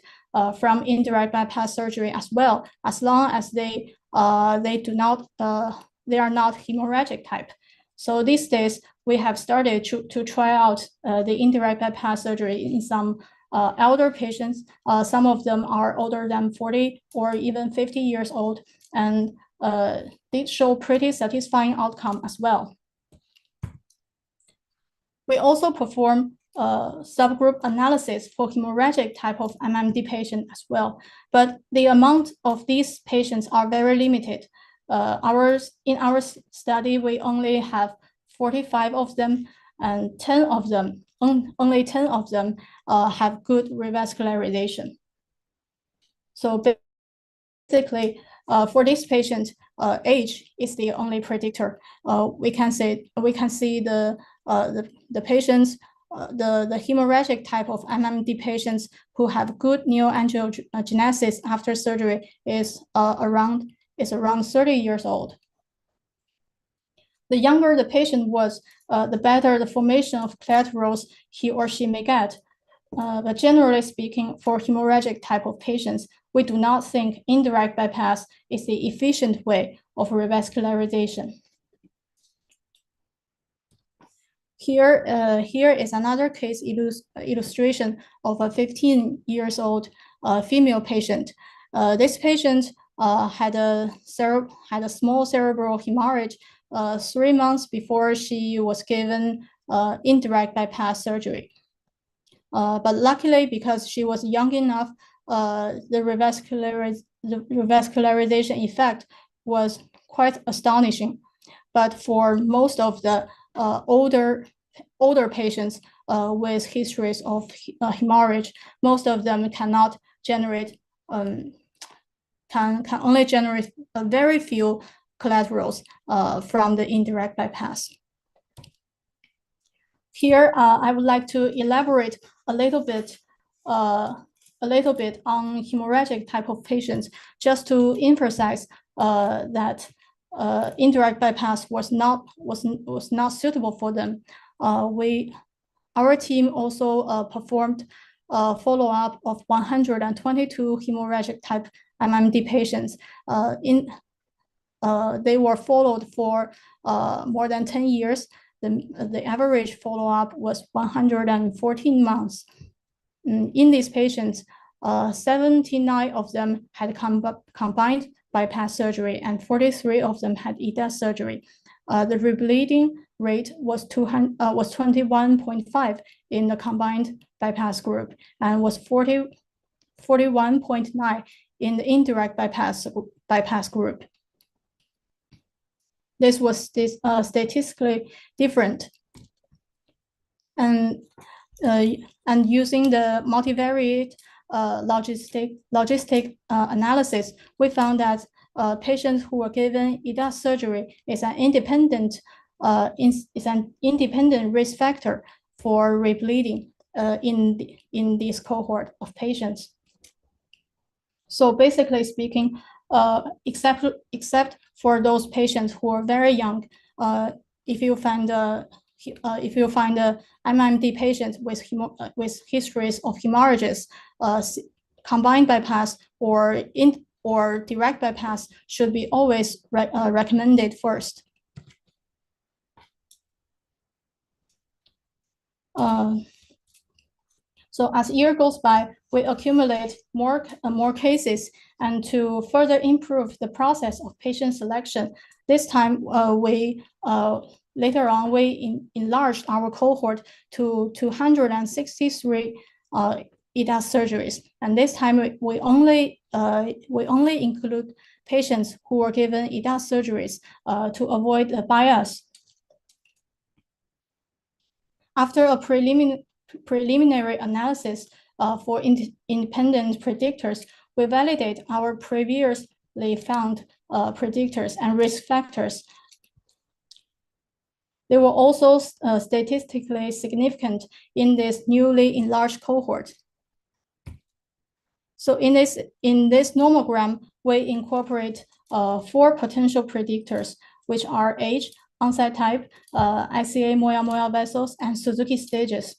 from indirect bypass surgery as well, as long as they are not hemorrhagic type. So these days we have started to try out the indirect bypass surgery in some elder patients. Some of them are older than 40 or even 50 years old, and they show pretty satisfying outcome as well. We also perform subgroup analysis for hemorrhagic type of MMD patient as well, but the amount of these patients are very limited. In our study, we only have 45 of them, and only 10 of them have good revascularization. So basically, for this patient, age is the only predictor. We can see the patients, the hemorrhagic type of MMD patients who have good neoangiogenesis after surgery is around 30 years old. The younger the patient was, the better the formation of collaterals he or she may get. But generally speaking, for hemorrhagic type of patients, we do not think indirect bypass is the efficient way of revascularization. Here is another case illustration of a 15 years old female patient. This patient had a small cerebral hemorrhage 3 months before she was given indirect bypass surgery. But luckily, because she was young enough, the revascularization effect was quite astonishing. But for most of the older patients with histories of hemorrhage, most of them cannot generate can only generate a very few collaterals from the indirect bypass. Here, I would like to elaborate a little bit on hemorrhagic type of patients, just to emphasize that indirect bypass was not suitable for them. Our team also performed follow-up of 122 hemorrhagic type MMD patients. They were followed for more than 10 years. The average follow-up was 114 months. In these patients, 79 of them had combined bypass surgery, and 43 of them had EDAS surgery. The rebleeding rate was 21.5 in the combined bypass group, and was 41.9 in the indirect bypass group. This was statistically different, and using the multivariate logistic analysis, we found that patients who were given EDAS surgery is an independent risk factor for rebleeding in this cohort of patients. So basically speaking, except for those patients who are very young, if you find a MMD patient with histories of hemorrhages, combined bypass or direct bypass should be always recommended first. So as year goes by, we accumulate more cases, and to further improve the process of patient selection, this time later on we enlarged our cohort to 263 EDAS surgeries, and this time we only include patients who were given EDAS surgeries to avoid a bias. After a preliminary analysis for independent predictors, we validate our previously found predictors and risk factors. They were also statistically significant in this newly enlarged cohort. So in this nomogram, we incorporate 4 potential predictors, which are age, onset type, ICA moya-moya vessels, and Suzuki stages.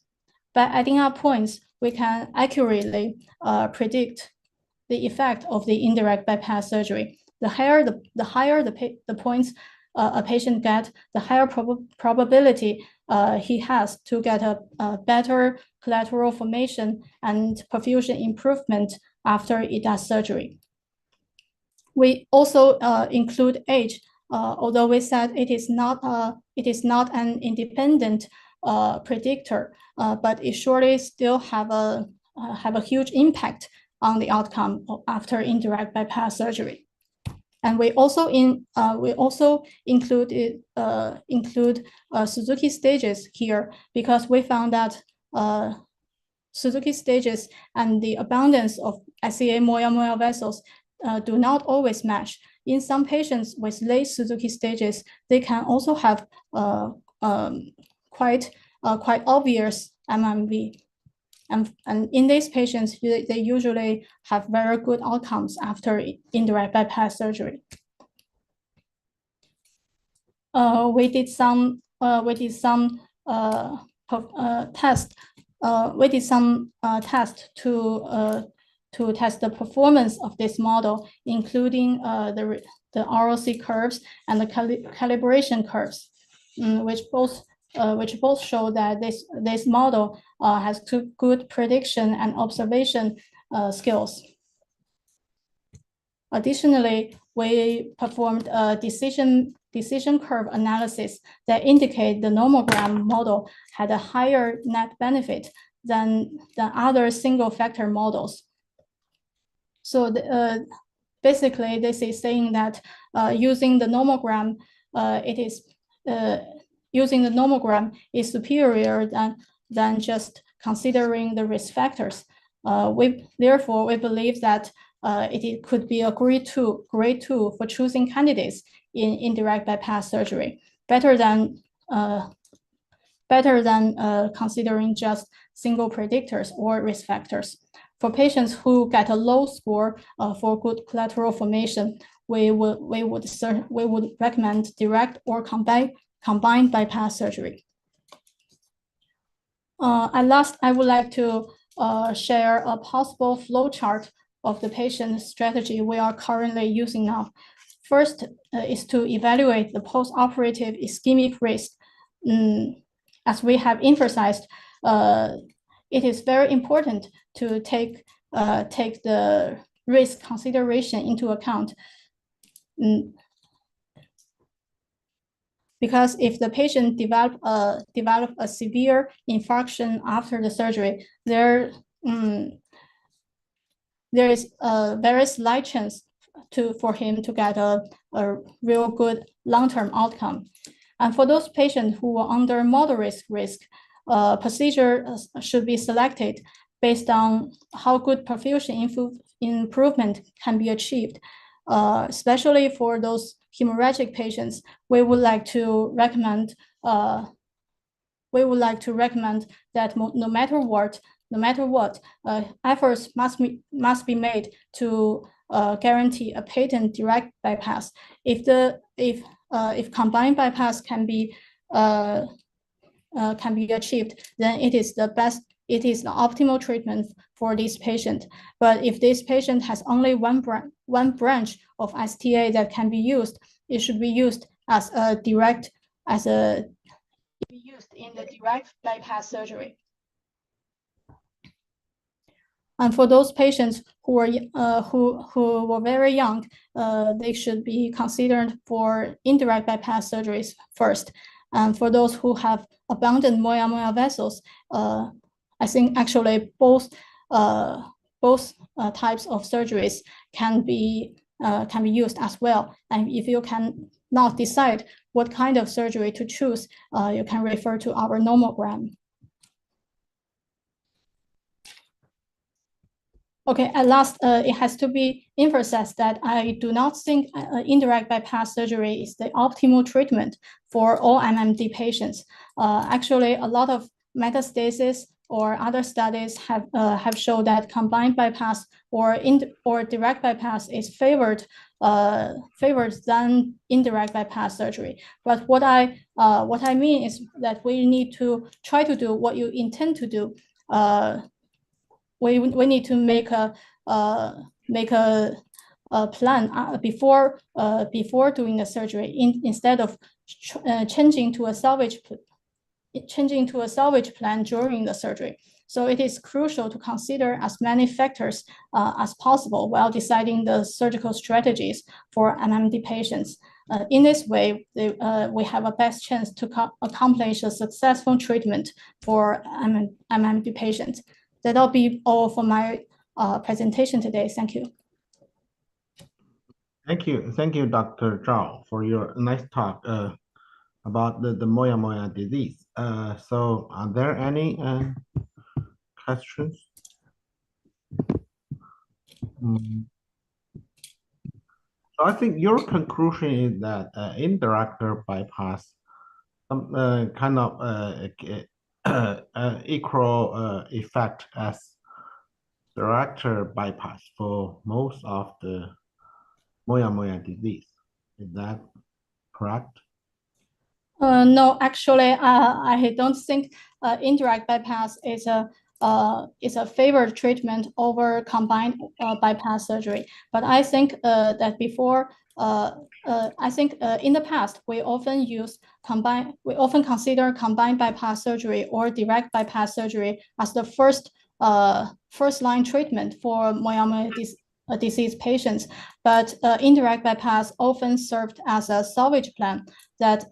By adding up points, we can accurately predict the effect of the indirect bypass surgery. The higher the points a patient gets, the higher probability he has to get a better collateral formation and perfusion improvement after EDAS surgery. We also include age, although we said it is not an independent predictor, but it surely still have a huge impact on the outcome after indirect bypass surgery. And we also include Suzuki stages here because we found that Suzuki stages and the abundance of ICA moya-moya vessels do not always match. In some patients with late Suzuki stages, they can also have quite obvious MMV. And in these patients, they usually have very good outcomes after indirect bypass surgery. We did some tests to test the performance of this model, including the ROC curves and the calibration curves, which both show that this model has good prediction and observation skills. Additionally, we performed a decision curve analysis that indicate the nomogram model had a higher net benefit than other single factor models. So basically, this is saying that using the nomogram, using the nomogram is superior than just considering the risk factors. Therefore, we believe that it could be a great tool for choosing candidates in indirect bypass surgery, better than considering just single predictors or risk factors. For patients who get a low score for good collateral formation, we would recommend direct or combined bypass surgery. At last, I would like to share a possible flowchart of the patient strategy we are currently using now. First is to evaluate the post-operative ischemic risk. As we have emphasized, it is very important to take the risk consideration into account. Because if the patient develop a severe infarction after the surgery, there is a very slight chance for him to get a real good long-term outcome. And for those patients who are under moderate risk, procedure should be selected based on how good perfusion improvement can be achieved. Especially for those hemorrhagic patients, we would like to recommend that no matter what, efforts must be made to guarantee a patent direct bypass. If combined bypass can be achieved, then it is the best. It is the optimal treatment for this patient. But if this patient has only one branch of STA that can be used, it should be used in the direct bypass surgery. And for those patients who were very young, they should be considered for indirect bypass surgeries first. And for those who have abundant moya-moya vessels, I think actually both types of surgeries can be can be used as well. And if you can not decide what kind of surgery to choose, you can refer to our nomogram. Okay, at last, it has to be emphasized that I do not think indirect bypass surgery is the optimal treatment for all MMD patients. Actually, a lot of metastasis or other studies have shown that combined bypass or direct bypass is favored than indirect bypass surgery. But what I mean is that we need to try to do what you intend to do. We need to make a plan before doing the surgery instead of changing to a salvage plan during the surgery. So it is crucial to consider as many factors as possible while deciding the surgical strategies for MMD patients. In this way, we have a best chance to accomplish a successful treatment for MMD patients. That'll be all for my presentation today. Thank you. Thank you, Dr. Zhao, for your nice talk about the moyamoya disease. So are there any questions? So I think your conclusion is that indirect bypass kind of equal effect as direct bypass for most of the moyamoya disease. Is that correct? No, actually, I don't think indirect bypass is a favored treatment over combined bypass surgery. But I think that before, in the past we often consider combined bypass surgery or direct bypass surgery as the first line treatment for moyamoya disease patients. But indirect bypass often served as a salvage plan that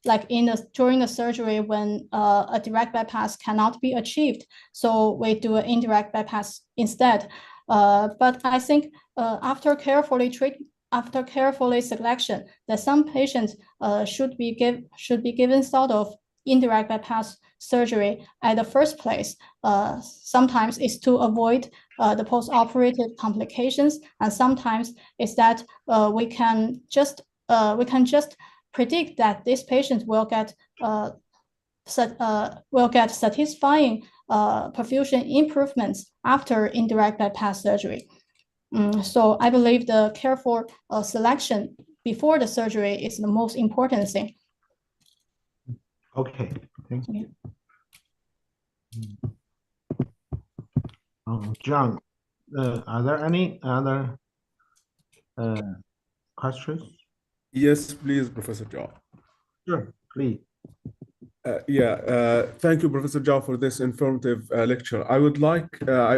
like during the surgery when a direct bypass cannot be achieved, so we do an indirect bypass instead. But I think after carefully selection, that some patients should be given sort of indirect bypass surgery at the first place. Sometimes it's to avoid the post-operative complications, and sometimes it's that we can just predict that this patient will get satisfying perfusion improvements after indirect bypass surgery. So I believe the careful selection before the surgery is the most important thing. Okay, thank you. John, are there any other questions? Yes, please, Professor Zhao. Sure, please. Thank you, Professor Zhao, for this informative lecture. I would like, I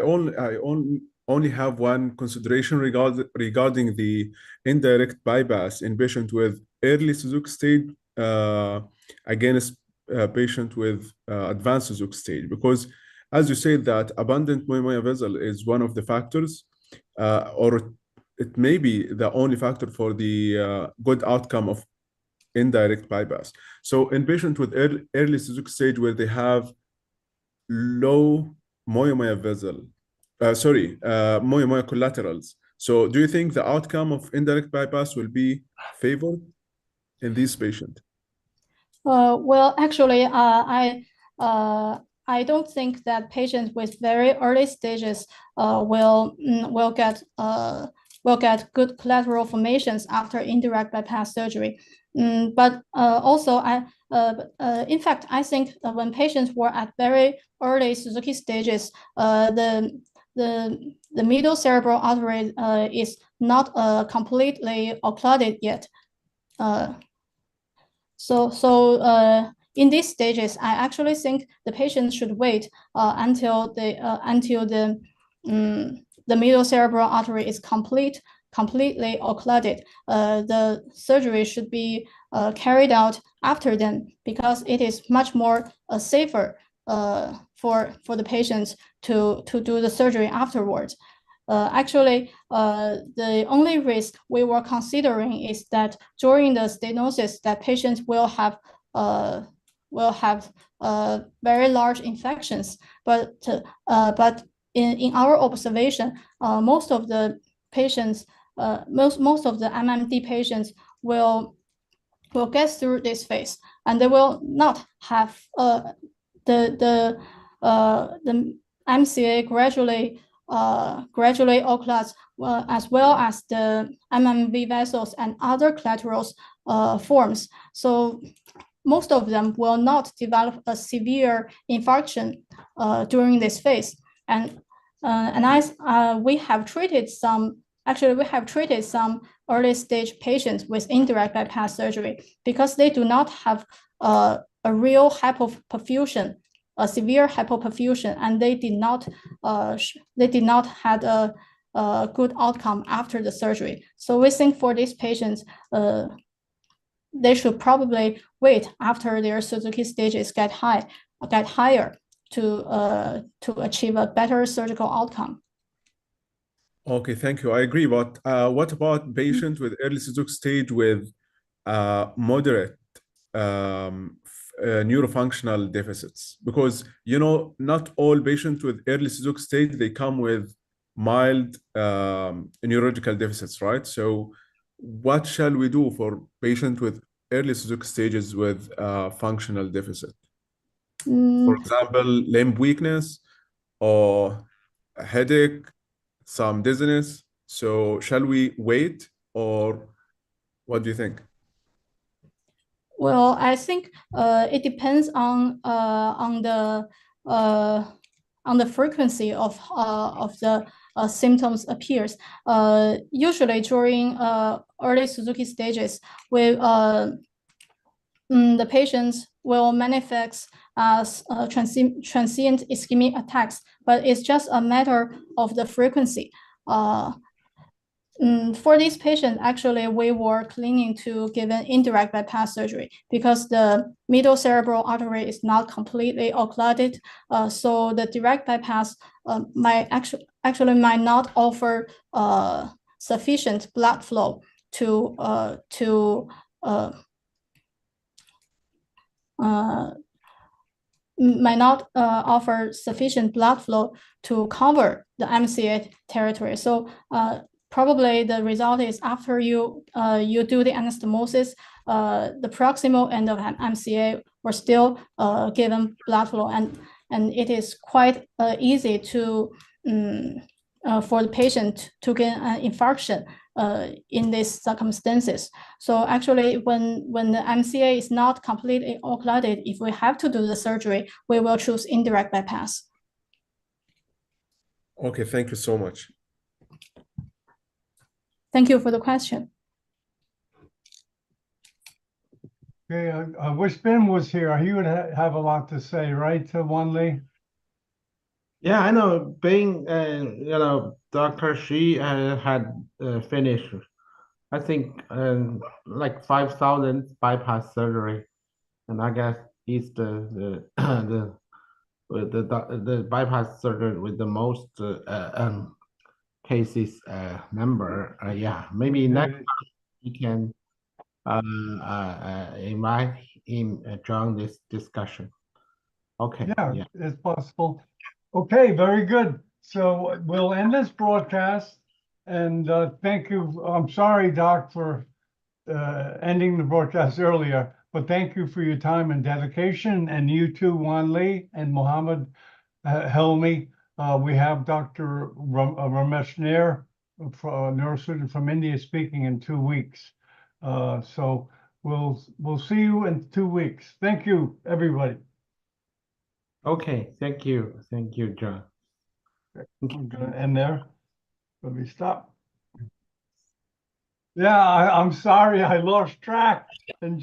only have one consideration regarding the indirect bypass in patient with early Suzuki stage against patient with advanced Suzuki stage, because as you said that abundant moyamoya vessel is one of the factors, or it may be the only factor for the good outcome of indirect bypass. So in patient with early Suzuki stage where they have low moyamoya vessel, moyamoya collaterals. So do you think the outcome of indirect bypass will be favored in these patients? Well, actually, I don't think that patients with very early stages will get good collateral formations after indirect bypass surgery. But also, in fact, I think when patients were at very early Suzuki stages, the middle cerebral artery is not completely occluded yet. So in these stages, I actually think the patient should wait until the middle cerebral artery is completely occluded. The surgery should be carried out after then, because it is much more safer for the patients to do the surgery afterwards. Actually, the only risk we were considering is that during the stenosis, that patients will have very large infections. But in our observation, most of the patients, most of the MMD patients will get through this phase, and they will not have the MCA gradually occludes, as well as the MMV vessels and other collaterals forms. So most of them will not develop a severe infarction during this phase. And we have treated some early stage patients with indirect bypass surgery because they do not have a real hypoperfusion, a severe hypoperfusion, and they did not have a good outcome after the surgery. So we think for these patients, they should probably wait after their Suzuki stages get higher to achieve a better surgical outcome. Okay, thank you. I agree. But what about patients with early Suzuki stage with moderate neurofunctional deficits? Because, you know, not all patients with early Suzuki stage, they come with mild neurological deficits, right? So what shall we do for patients with early Suzuki stages with functional deficit? For example, limb weakness or a headache, some dizziness. So shall we wait, or what do you think? Well, I think it depends on the frequency of the symptoms appears. Usually during early Suzuki stages, the patients will manifest as transient ischemic attacks, but it's just a matter of the frequency. For these patients, actually, we were clinging to giving indirect bypass surgery because the middle cerebral artery is not completely occluded. So the direct bypass might not offer sufficient blood flow to cover the MCA territory. So probably the result is after you do the anastomosis, the proximal end of MCA were still given blood flow, and it is quite easy to for the patient to get an infarction in these circumstances. So actually, when the MCA is not completely occluded, if we have to do the surgery, we will choose indirect bypass. Okay, thank you so much. Thank you for the question. Okay, I wish Ben was here. He would have a lot to say, right, Wanli? Yeah, I know. Being, Dr. Shi had finished, I think, like 5,000 bypass surgery, and I guess he's the bypass surgery with the most cases number. Yeah, maybe next time we can invite him join this discussion. Okay. Yeah, it's possible. Okay, very good. So we'll end this broadcast, and thank you. I'm sorry, Doc, for ending the broadcast earlier, but thank you for your time and dedication, and you too, Wanli and Mohammed Helmi. We have Dr. Ramesh Nair, a neurosurgeon from India, speaking in 2 weeks. So we'll see you in 2 weeks. Thank you, everybody. Okay, thank you, John. I'm gonna end there. Let me stop. Yeah, I'm sorry, I lost track, and